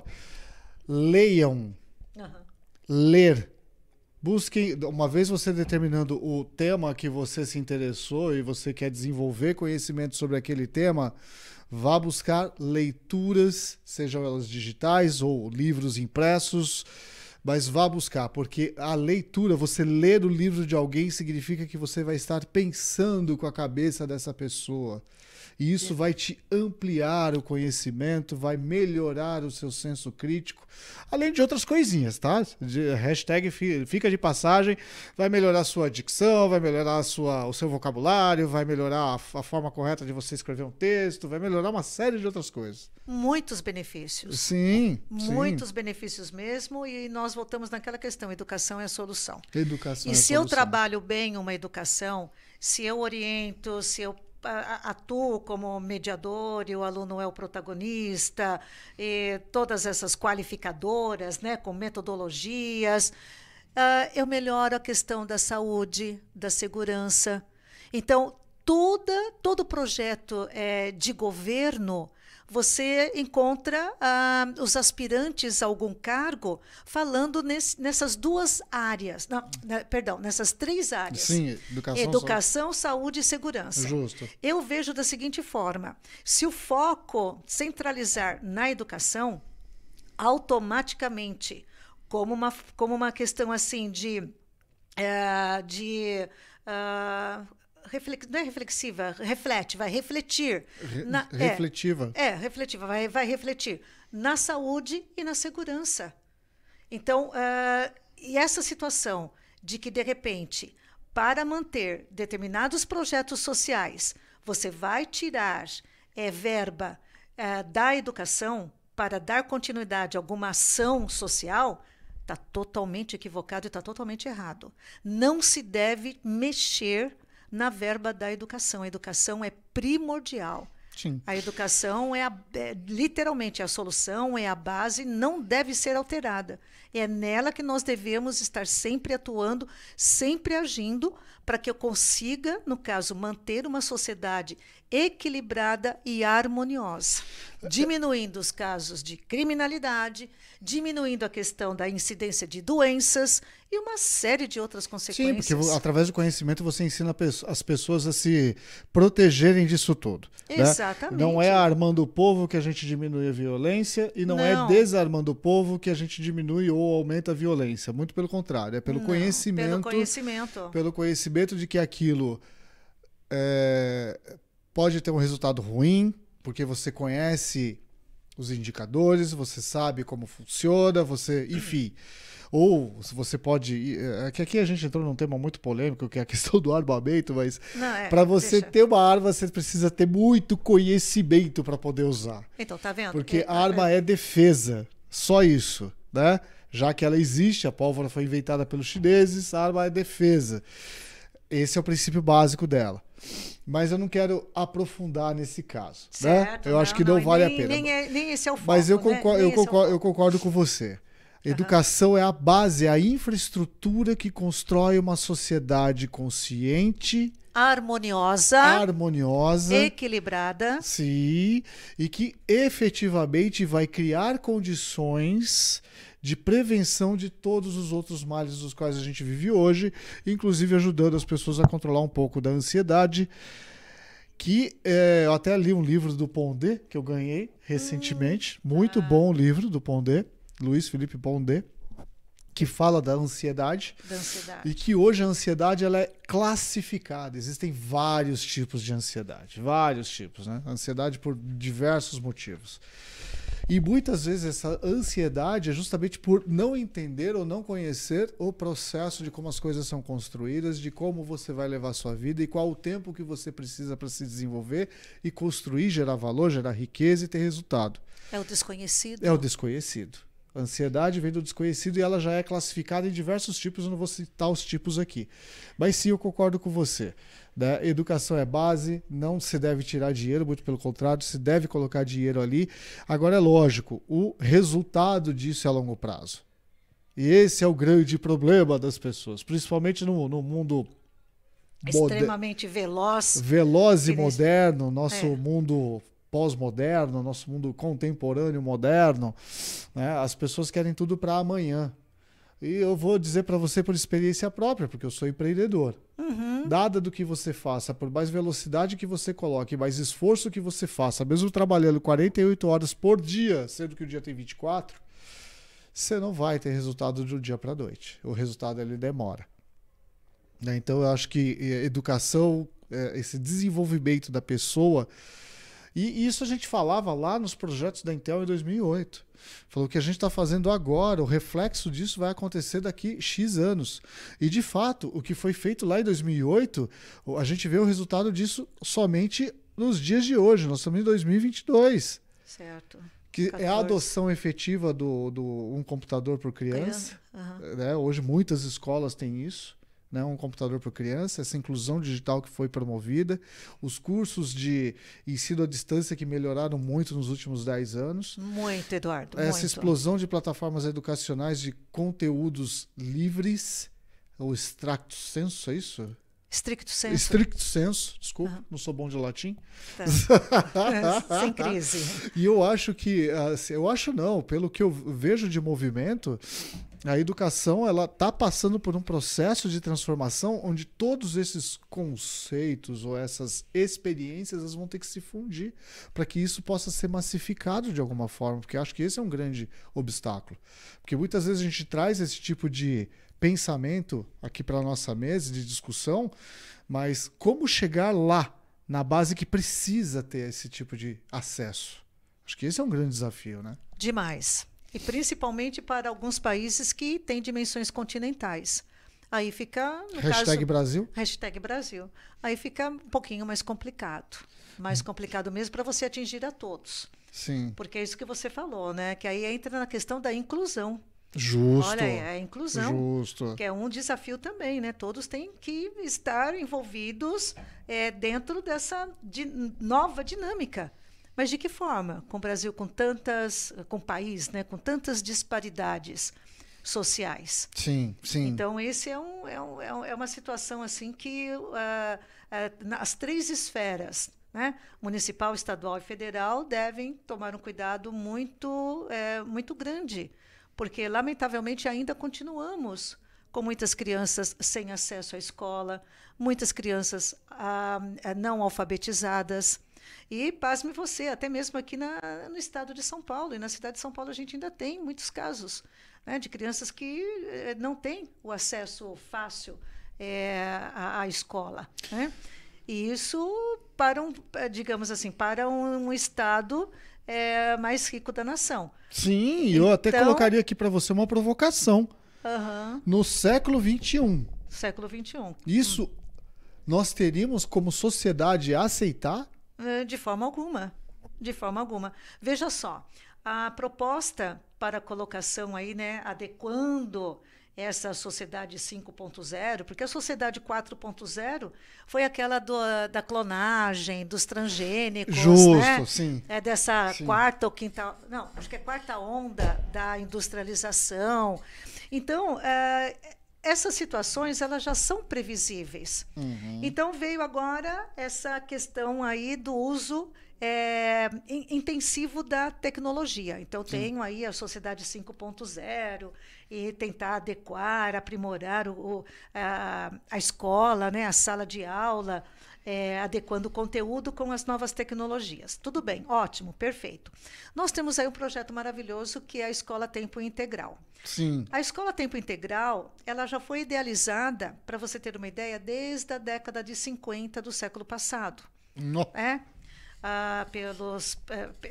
Leiam. Ler. Busquem, uma vez você determinando o tema que você se interessou e você quer desenvolver conhecimento sobre aquele tema, vá buscar leituras, sejam elas digitais ou livros impressos, mas vá buscar, porque a leitura, você ler o livro de alguém significa que você vai estar pensando com a cabeça dessa pessoa. E isso vai te ampliar o conhecimento, vai melhorar o seu senso crítico, além de outras coisinhas, tá? Hashtag fica de passagem, vai melhorar a sua dicção, vai melhorar o seu vocabulário, vai melhorar a forma correta de você escrever um texto, vai melhorar uma série de outras coisas. Muitos benefícios. Sim. Muitos benefícios mesmo, e nós voltamos naquela questão, educação é a solução. Educação é a solução. E se eu trabalho bem uma educação, se eu oriento, se eu atuo como mediador e o aluno é o protagonista, e todas essas qualificadoras, né, com metodologias, eu melhoro a questão da saúde, da segurança. Então, todo projeto de governo, você encontra os aspirantes a algum cargo falando nessas duas áreas. Nessas três áreas. Sim, educação, saúde e segurança. Justo. Eu vejo da seguinte forma: se o foco centralizar na educação, automaticamente, como uma questão assim não é reflexiva, vai refletir. Refletiva. Refletiva, vai refletir na saúde e na segurança. Então, e essa situação de que, de repente, para manter determinados projetos sociais, você vai tirar verba da educação para dar continuidade a alguma ação social, está totalmente equivocado e está totalmente errado. Não se deve mexer na verba da educação. A educação é primordial. Sim. A educação literalmente a solução, é a base, não deve ser alterada. É nela que nós devemos estar sempre atuando, sempre agindo, para que eu consiga, no caso, manter uma sociedade equilibrada e harmoniosa, diminuindo os casos de criminalidade, diminuindo a questão da incidência de doenças e uma série de outras consequências. Sim, porque através do conhecimento você ensina as pessoas a se protegerem disso tudo. Exatamente. Né? Não é armando o povo que a gente diminui a violência e não é desarmando o povo que a gente diminui ou aumenta a violência. Muito pelo contrário, é pelo conhecimento. Pelo conhecimento de que aquilo pode ter um resultado ruim, porque você conhece os indicadores, você sabe como funciona, enfim. Ou se você pode... que aqui a gente entrou num tema muito polêmico, que é a questão do armamento, mas para você ter uma arma, você precisa ter muito conhecimento para poder usar. Então, tá vendo? Porque a arma é defesa, só isso, né? Já que ela existe, a pólvora foi inventada pelos chineses, a arma é defesa. Esse é o princípio básico dela. Mas eu não quero aprofundar nesse caso. Certo, né? Eu acho que não vale a pena. Nem esse é o foco. Mas eu concordo com você. Educação é a base, é a infraestrutura que constrói uma sociedade consciente, harmoniosa, equilibrada. Sim, e que efetivamente vai criar condições de prevenção de todos os outros males dos quais a gente vive hoje, inclusive ajudando as pessoas a controlar um pouco da ansiedade, que eu até li um livro do Pondé, que eu ganhei recentemente, muito bom o livro do Pondé, Luiz Felipe Pondé, que fala da ansiedade, e que hoje a ansiedade ela é classificada. Existem vários tipos de ansiedade, vários tipos, né? Ansiedade por diversos motivos. E muitas vezes essa ansiedade é justamente por não entender ou não conhecer o processo de como as coisas são construídas, de como você vai levar a sua vida e qual o tempo que você precisa para se desenvolver e construir, gerar valor, gerar riqueza e ter resultado. É o desconhecido. É o desconhecido. A ansiedade vem do desconhecido e ela já é classificada em diversos tipos, eu não vou citar os tipos aqui. Mas sim, eu concordo com você. Né? Educação é base, não se deve tirar dinheiro, muito pelo contrário, se deve colocar dinheiro ali. Agora é lógico, o resultado disso é a longo prazo. E esse é o grande problema das pessoas, principalmente no mundo extremamente veloz e moderno, nosso mundo pós-moderno, nosso mundo contemporâneo moderno, né? As pessoas querem tudo para amanhã. E eu vou dizer para você por experiência própria, porque eu sou empreendedor. Nada do que você faça, por mais velocidade que você coloque, mais esforço que você faça, mesmo trabalhando 48 horas por dia, sendo que o dia tem 24, você não vai ter resultado de um dia para a noite. O resultado ele demora. Né? Então eu acho que educação, esse desenvolvimento da pessoa. E isso a gente falava lá nos projetos da Intel em 2008. Falou que a gente está fazendo agora, o reflexo disso vai acontecer daqui X anos. E, de fato, o que foi feito lá em 2008, a gente vê o resultado disso somente nos dias de hoje. Nós estamos em 2022. Certo. Que 14. É a adoção efetiva do um computador por criança. Né? Hoje muitas escolas têm isso. Né, um computador para criança, essa inclusão digital que foi promovida, os cursos de ensino à distância que melhoraram muito nos últimos 10 anos. Muito, Eduardo. Essa explosão de plataformas educacionais de conteúdos livres, o stricto sensu, é isso? Stricto sensu. Stricto sensu, desculpa, não sou bom de latim. Tá. Sem crise. E eu acho que, eu acho não, pelo que eu vejo de movimento, a educação ela está passando por um processo de transformação onde todos esses conceitos ou essas experiências elas vão ter que se fundir para que isso possa ser massificado de alguma forma, porque eu acho que esse é um grande obstáculo. Porque muitas vezes a gente traz esse tipo de pensamento aqui para a nossa mesa de discussão, mas como chegar lá, na base que precisa ter esse tipo de acesso? Acho que esse é um grande desafio, né? Demais. E principalmente para alguns países que têm dimensões continentais. Aí fica, no hashtag caso, Brasil. Hashtag Brasil. Aí fica um pouquinho mais complicado. Mais complicado mesmo para você atingir a todos. Sim. Porque é isso que você falou, né? Que aí entra na questão da inclusão. Justo. Olha, é a inclusão. Justo. Que é um desafio também, né? Todos têm que estar envolvidos dentro dessa nova dinâmica. Mas de que forma? Com o Brasil com o país, né, com tantas disparidades sociais. Sim, sim. Então, esse é uma situação assim que as três esferas, né, municipal, estadual e federal, devem tomar um cuidado muito grande, porque, lamentavelmente, ainda continuamos com muitas crianças sem acesso à escola, muitas crianças não alfabetizadas. E, pasme você, até mesmo aqui no estado de São Paulo, e na cidade de São Paulo a gente ainda tem muitos casos, né, de crianças que não têm o acesso fácil à escola. Né? E isso digamos assim, para um estado mais rico da nação. Sim, eu até colocaria aqui para você uma provocação. No século XXI. Século XXI. Isso nós teríamos como sociedade aceitar? De forma alguma. De forma alguma. Veja só, a proposta para a colocação aí, né, adequando essa sociedade 5.0, porque a sociedade 4.0 foi aquela da clonagem, dos transgênicos, justo, né? Sim. Dessa quarta ou quinta, não, acho que é quarta onda da industrialização. Então, essas situações elas já são previsíveis. Então veio agora essa questão aí do uso intensivo da tecnologia. Então, tenho aí a Sociedade 5.0 e tentar adequar, aprimorar a escola, né, a sala de aula, adequando o conteúdo com as novas tecnologias. Tudo bem, ótimo, perfeito. Nós temos aí um projeto maravilhoso que é a Escola Tempo Integral. Sim. A Escola Tempo Integral, ela já foi idealizada, para você ter uma ideia, desde a década de 50 do século passado. No.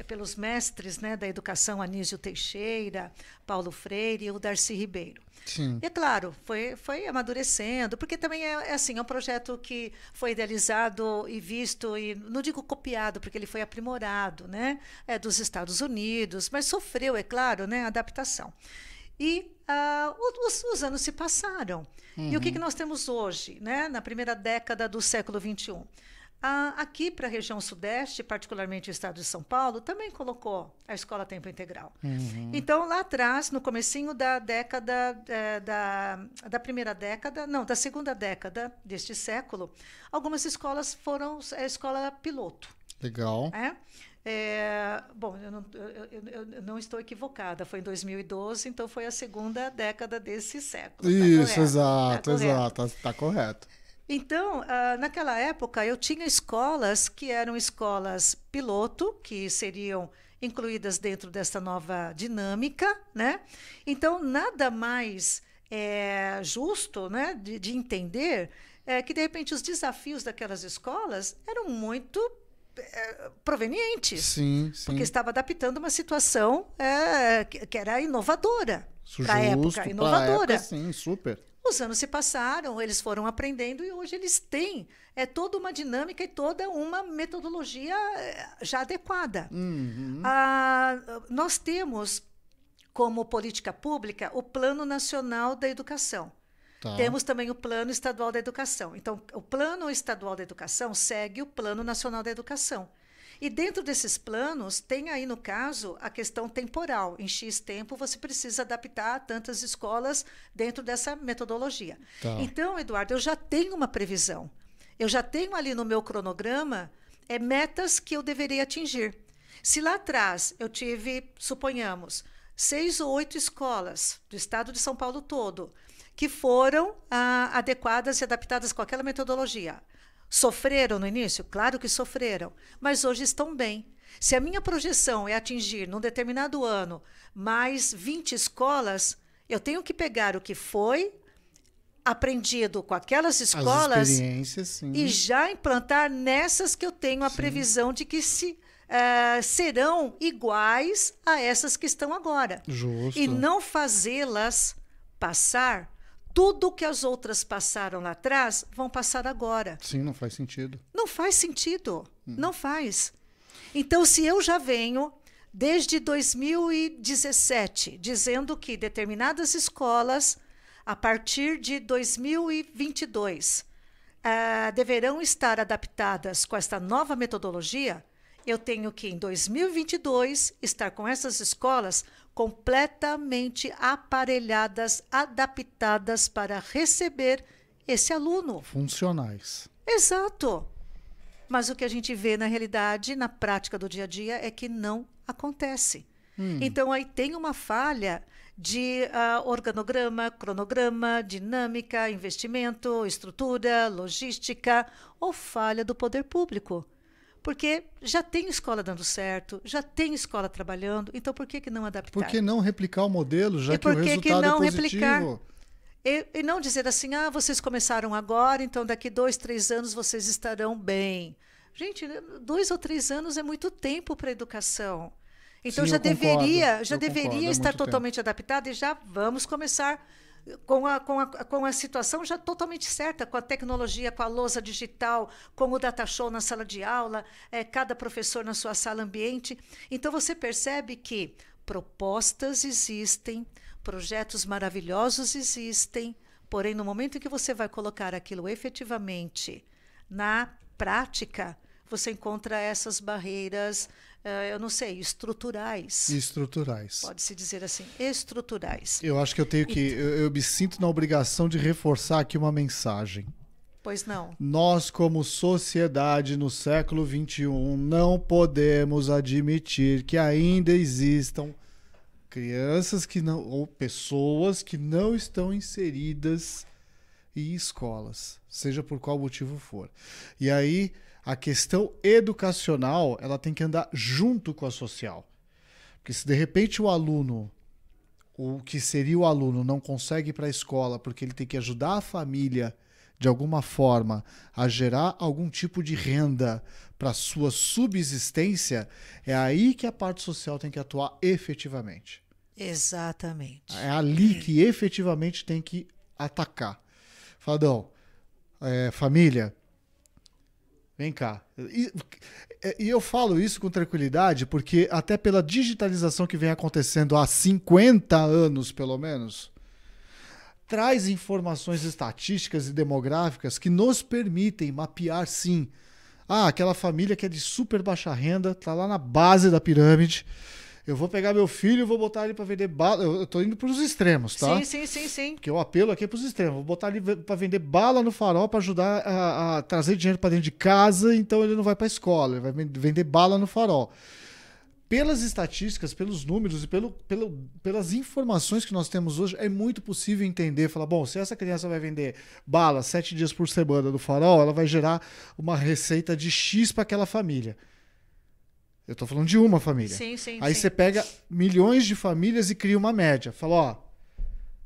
Pelos mestres, né, da educação, Anísio Teixeira, Paulo Freire e o Darcy Ribeiro. Sim. E, claro, foi amadurecendo, porque também é um projeto que foi idealizado e visto, e não digo copiado, porque ele foi aprimorado, né, dos Estados Unidos, mas sofreu, é claro, né, adaptação. E os anos se passaram. E o que nós temos hoje, né, na primeira década do século XXI? Aqui para a região sudeste, particularmente o estado de São Paulo, também colocou a Escola Tempo Integral. Então, lá atrás, no comecinho da década, da segunda década deste século, algumas escolas foram escola piloto. Legal. Bom, eu não estou equivocada, foi em 2012, então foi a segunda década desse século. Isso, exato, está correto. Então, naquela época, eu tinha escolas que eram escolas piloto, que seriam incluídas dentro dessa nova dinâmica, né? Então, nada mais justo, né, de entender que, de repente, os desafios daquelas escolas eram muito provenientes. Sim. Porque estava adaptando uma situação que era inovadora. Para a época, inovadora. Sim, super. Os anos se passaram, eles foram aprendendo e hoje eles têm toda uma dinâmica e toda uma metodologia já adequada. Nós temos como política pública o Plano Nacional da Educação. Tá. Temos também o Plano Estadual da Educação. Então, o Plano Estadual da Educação segue o Plano Nacional da Educação. E dentro desses planos, tem aí, no caso, a questão temporal. Em X tempo, você precisa adaptar tantas escolas dentro dessa metodologia. Tá. Então, Eduardo, eu já tenho uma previsão. Eu já tenho ali no meu cronograma metas que eu deveria atingir. Se lá atrás eu tive, suponhamos, 6 ou 8 escolas do estado de São Paulo todo que foram adequadas e adaptadas com aquela metodologia. Sofreram no início? Claro que sofreram, mas hoje estão bem. Se a minha projeção é atingir, num determinado ano, mais 20 escolas, eu tenho que pegar o que foi aprendido com aquelas escolas e já implantar nessas que eu tenho a previsão de que serão iguais a essas que estão agora. Justo. E não fazê-las passar tudo que as outras passaram lá atrás, vão passar agora. Sim, não faz sentido. Não faz sentido. Não faz. Então, se eu já venho, desde 2017, dizendo que determinadas escolas, a partir de 2022, deverão estar adaptadas com esta nova metodologia, eu tenho que, em 2022, estar com essas escolas completamente aparelhadas, adaptadas para receber esse aluno. Funcionais. Exato. Mas o que a gente vê na realidade, na prática do dia a dia, é que não acontece. Então, aí tem uma falha de organograma, cronograma, dinâmica, investimento, estrutura, logística ou falha do poder público. Porque já tem escola dando certo, já tem escola trabalhando, então por que não adaptar? Por que não replicar o modelo, já que o resultado é positivo? E não dizer assim, vocês começaram agora, então daqui 2, 3 anos vocês estarão bem. Gente, 2 ou 3 anos é muito tempo para a educação. Então, Sim, deveria concordo, estar totalmente adaptada e já vamos começar com a situação já totalmente certa, com a tecnologia, com a lousa digital, com o data show na sala de aula, cada professor na sua sala ambiente. Então, você percebe que propostas existem, projetos maravilhosos existem, porém, no momento em que você vai colocar aquilo efetivamente na prática, você encontra essas barreiras, eu não sei, estruturais. Estruturais. Pode-se dizer assim, estruturais. Eu acho que eu me sinto na obrigação de reforçar aqui uma mensagem. Pois não. Nós, como sociedade no século XXI, não podemos admitir que ainda existam crianças que não, ou pessoas que não estão inseridas em escolas, seja por qual motivo for. E aí, a questão educacional, ela tem que andar junto com a social. Porque se de repente o aluno, o que seria o aluno, não consegue ir para a escola porque ele tem que ajudar a família de alguma forma a gerar algum tipo de renda para sua subsistência, é aí que a parte social tem que atuar efetivamente. Exatamente. É ali que efetivamente tem que atacar. Fadão, família, vem cá. E eu falo isso com tranquilidade porque até pela digitalização que vem acontecendo há 50 anos, pelo menos, traz informações estatísticas e demográficas que nos permitem mapear, sim. Aquela família que é de super baixa renda, tá lá na base da pirâmide. Eu vou pegar meu filho e vou botar ele para vender bala. Eu tô indo para os extremos, tá? Sim. Porque o apelo aqui é para os extremos. Vou botar ele para vender bala no farol para ajudar a trazer dinheiro para dentro de casa, então ele não vai para a escola, ele vai vender bala no farol. Pelas estatísticas, pelos números e pelas informações que nós temos hoje, é muito possível entender, falar, bom, se essa criança vai vender bala 7 dias por semana no farol, ela vai gerar uma receita de X para aquela família. Eu estou falando de uma família. Sim. Aí você pega milhões de famílias e cria uma média. Fala, ó,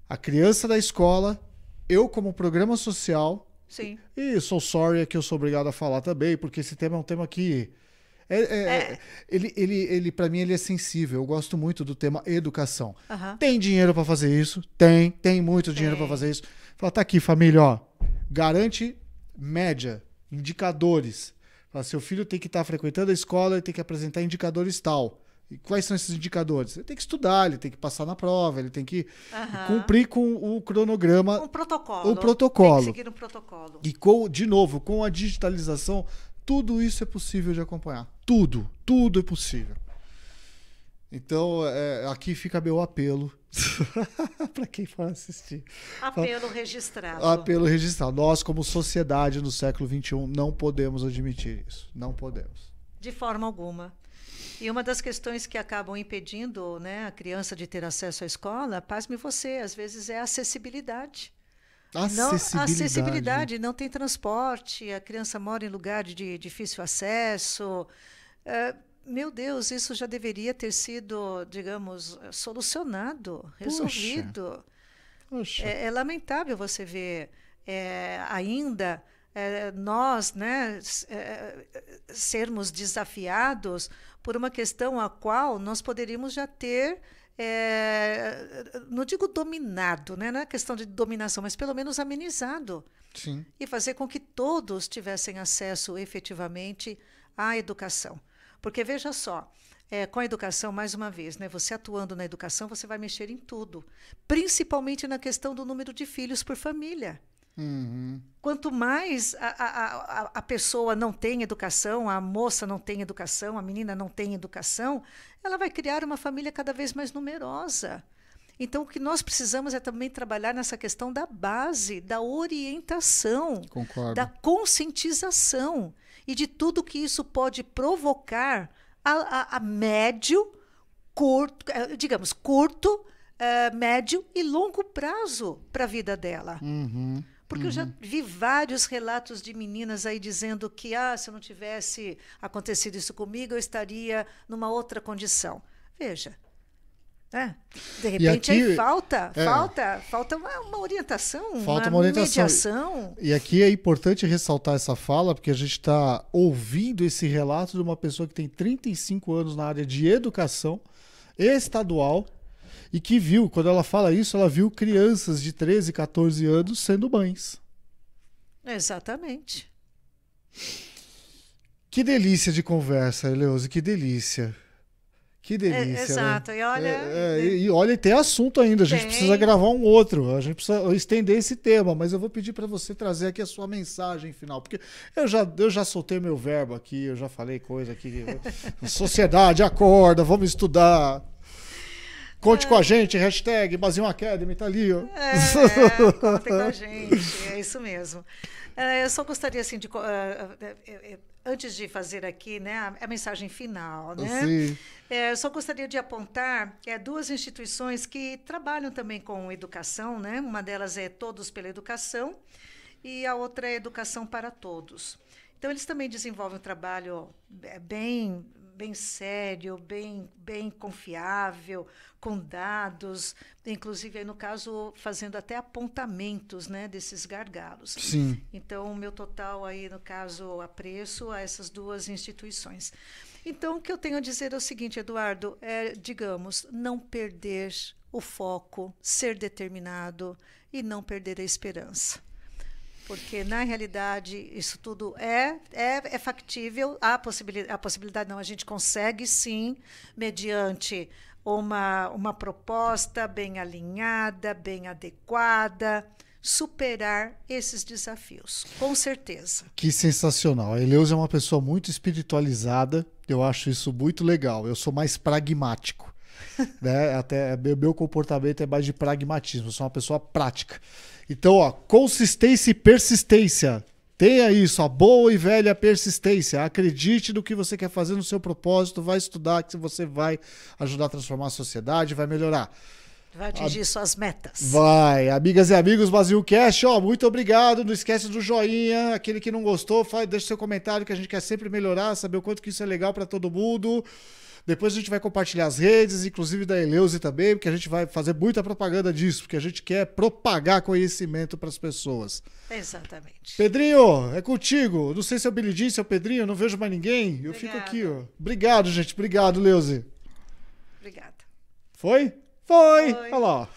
a criança da escola, eu como programa social, Sim. E sou sorry que eu sou obrigado a falar também, porque esse tema é um tema que... Ele para mim, ele é sensível. Eu gosto muito do tema educação. Tem dinheiro para fazer isso? Tem muito dinheiro para fazer isso. Fala, tá aqui, família, ó. Garante média, indicadores. Fala, seu filho tem que estar frequentando a escola, ele tem que apresentar indicadores tal. E quais são esses indicadores? Ele tem que estudar, ele tem que passar na prova, ele tem que cumprir com o cronograma. Um protocolo. O protocolo. Tem que seguir um protocolo. E de novo, com a digitalização, tudo isso é possível de acompanhar. Tudo é possível. Então, aqui fica meu apelo para quem for assistir. Apelo registrado. Apelo registrado. Nós, como sociedade no século XXI, não podemos admitir isso. Não podemos. De forma alguma. E uma das questões que acabam impedindo, né, a criança de ter acesso à escola, pasme você, às vezes é a acessibilidade. Acessibilidade, não tem transporte, a criança mora em lugar de difícil acesso. Meu Deus, isso já deveria ter sido, digamos, solucionado, resolvido. Poxa. É lamentável você ver ainda nós, né, sermos desafiados por uma questão a qual nós poderíamos já ter... não digo dominado, né? Não é questão de dominação, mas pelo menos amenizado. Sim. E fazer com que todos tivessem acesso efetivamente à educação. Porque, veja só, com a educação, mais uma vez, né, você atuando na educação, você vai mexer em tudo. Principalmente na questão do número de filhos por família. Uhum. Quanto mais a pessoa não tem educação, a moça não tem educação, a menina não tem educação, ela vai criar uma família cada vez mais numerosa. Então, o que nós precisamos é também trabalhar nessa questão da base, da orientação, Concordo. da conscientização e de tudo que isso pode provocar a médio, curto, digamos, curto, médio e longo prazo para a vida dela. Uhum. Porque eu já vi vários relatos de meninas aí dizendo que se eu não tivesse acontecido isso comigo, eu estaria numa outra condição. Veja, de repente aqui, aí falta uma orientação, falta uma uma orientação. mediação. E aqui é importante ressaltar essa fala, porque a gente está ouvindo esse relato de uma pessoa que tem 35 anos na área de educação estadual, e que viu, quando ela fala isso, ela viu crianças de 13, 14 anos sendo mães. Exatamente. Que delícia de conversa, Eleuze, que delícia. Que delícia. Exato, né? e olha... E olha, e tem assunto ainda, a gente precisa gravar um outro, a gente precisa estender esse tema, mas eu vou pedir para você trazer aqui a sua mensagem final, porque eu já soltei meu verbo aqui, eu já falei coisa aqui. Sociedade, acorda, vamos estudar. Conte com a gente, hashtag Basil Academy, tá ali, ó. Contem com a gente, é isso mesmo. Eu só gostaria, assim, de... antes de fazer aqui, né, a mensagem final, né? Sim. Eu só gostaria de apontar duas instituições que trabalham também com educação, né? Uma delas é Todos pela Educação e a outra é Educação para Todos. Então, eles também desenvolvem um trabalho bem sério, bem confiável, com dados, inclusive, aí, no caso, fazendo até apontamentos, né, desses gargalos. Sim. Então, o meu total, aí, no caso, apreço a essas duas instituições. Então, o que eu tenho a dizer é o seguinte, Eduardo, digamos, não perder o foco, ser determinado e não perder a esperança. Porque, na realidade, isso tudo é factível. A possibilidade não, a gente consegue, sim, mediante uma proposta bem alinhada, bem adequada, superar esses desafios, com certeza. Que sensacional. A Eleusa é uma pessoa muito espiritualizada, eu acho isso muito legal. Eu sou mais pragmático. Né? Até meu comportamento é mais de pragmatismo, eu sou uma pessoa prática. Então, ó, consistência e persistência. Tenha isso, a boa e velha persistência. Acredite no que você quer fazer no seu propósito, vai estudar, que você vai ajudar a transformar a sociedade, vai melhorar. Vai atingir suas metas. Vai. Amigas e amigos, BasilCast, ó, muito obrigado. Não esquece do joinha. Aquele que não gostou, deixa seu comentário, que a gente quer sempre melhorar, saber o quanto que isso é legal para todo mundo. Depois a gente vai compartilhar as redes, inclusive da Eleusa também, porque a gente vai fazer muita propaganda disso, porque a gente quer propagar conhecimento para as pessoas. Exatamente. Pedrinho, é contigo. Não sei se é o Billy Jean, se é o Pedrinho, não vejo mais ninguém. Eu fico aqui, ó. Obrigado, gente. Obrigado, Leuze. Obrigada. Foi? Foi. Olha lá.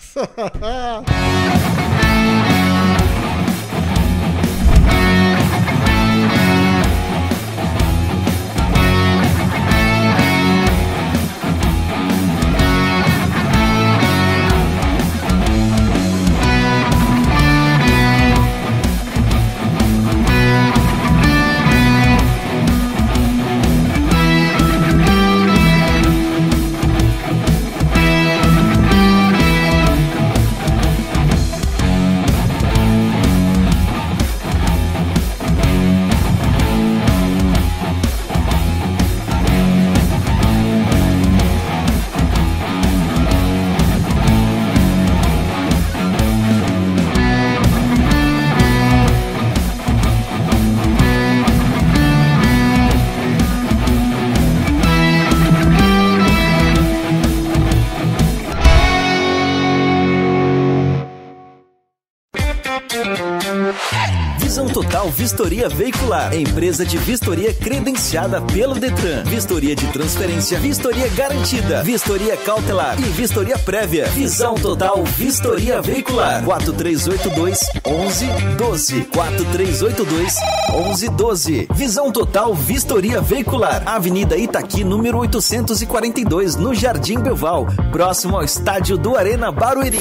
Visão Total Vistoria Veicular, empresa de vistoria credenciada pelo Detran. Vistoria de transferência, vistoria garantida, vistoria cautelar e vistoria prévia. Visão Total Vistoria Veicular, 4382-1112, 4382-1112. Visão Total Vistoria Veicular, Avenida Itaqui, número 842, no Jardim Belval, próximo ao estádio do Arena Barueri.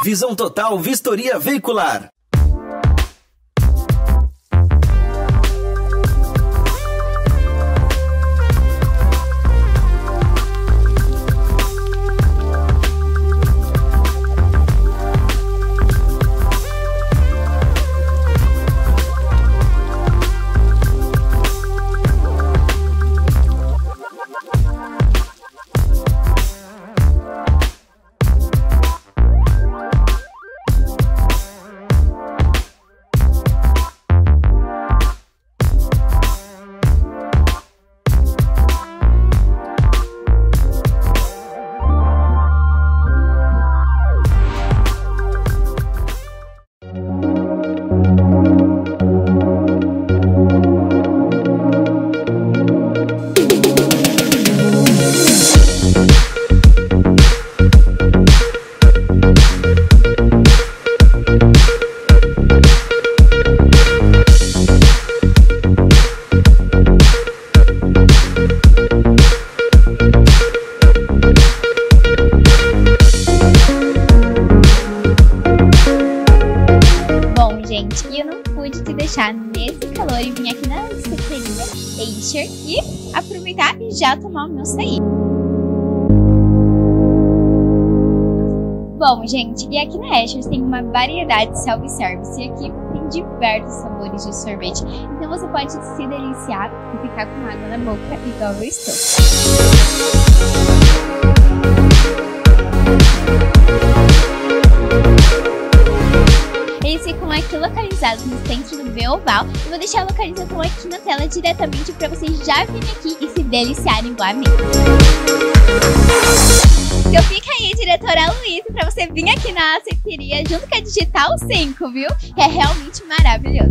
Visão Total Vistoria Veicular. Nesse calor e vim aqui na secretaria Acer e aproveitar e já tomar o meu açaí. Bom, gente, e aqui na Ashers tem uma variedade de self-service e aqui tem diversos sabores de sorvete. Então você pode se deliciar e ficar com água na boca igual eu estou. Eles ficam aqui localizados no centro do Beoval. Eu vou deixar a localização aqui na tela diretamente para vocês já virem aqui e se deliciarem igual a mim. Então fica aí, diretora Luísa, para você vir aqui na açaiteria junto com a Digital 5, viu? Que é realmente maravilhoso.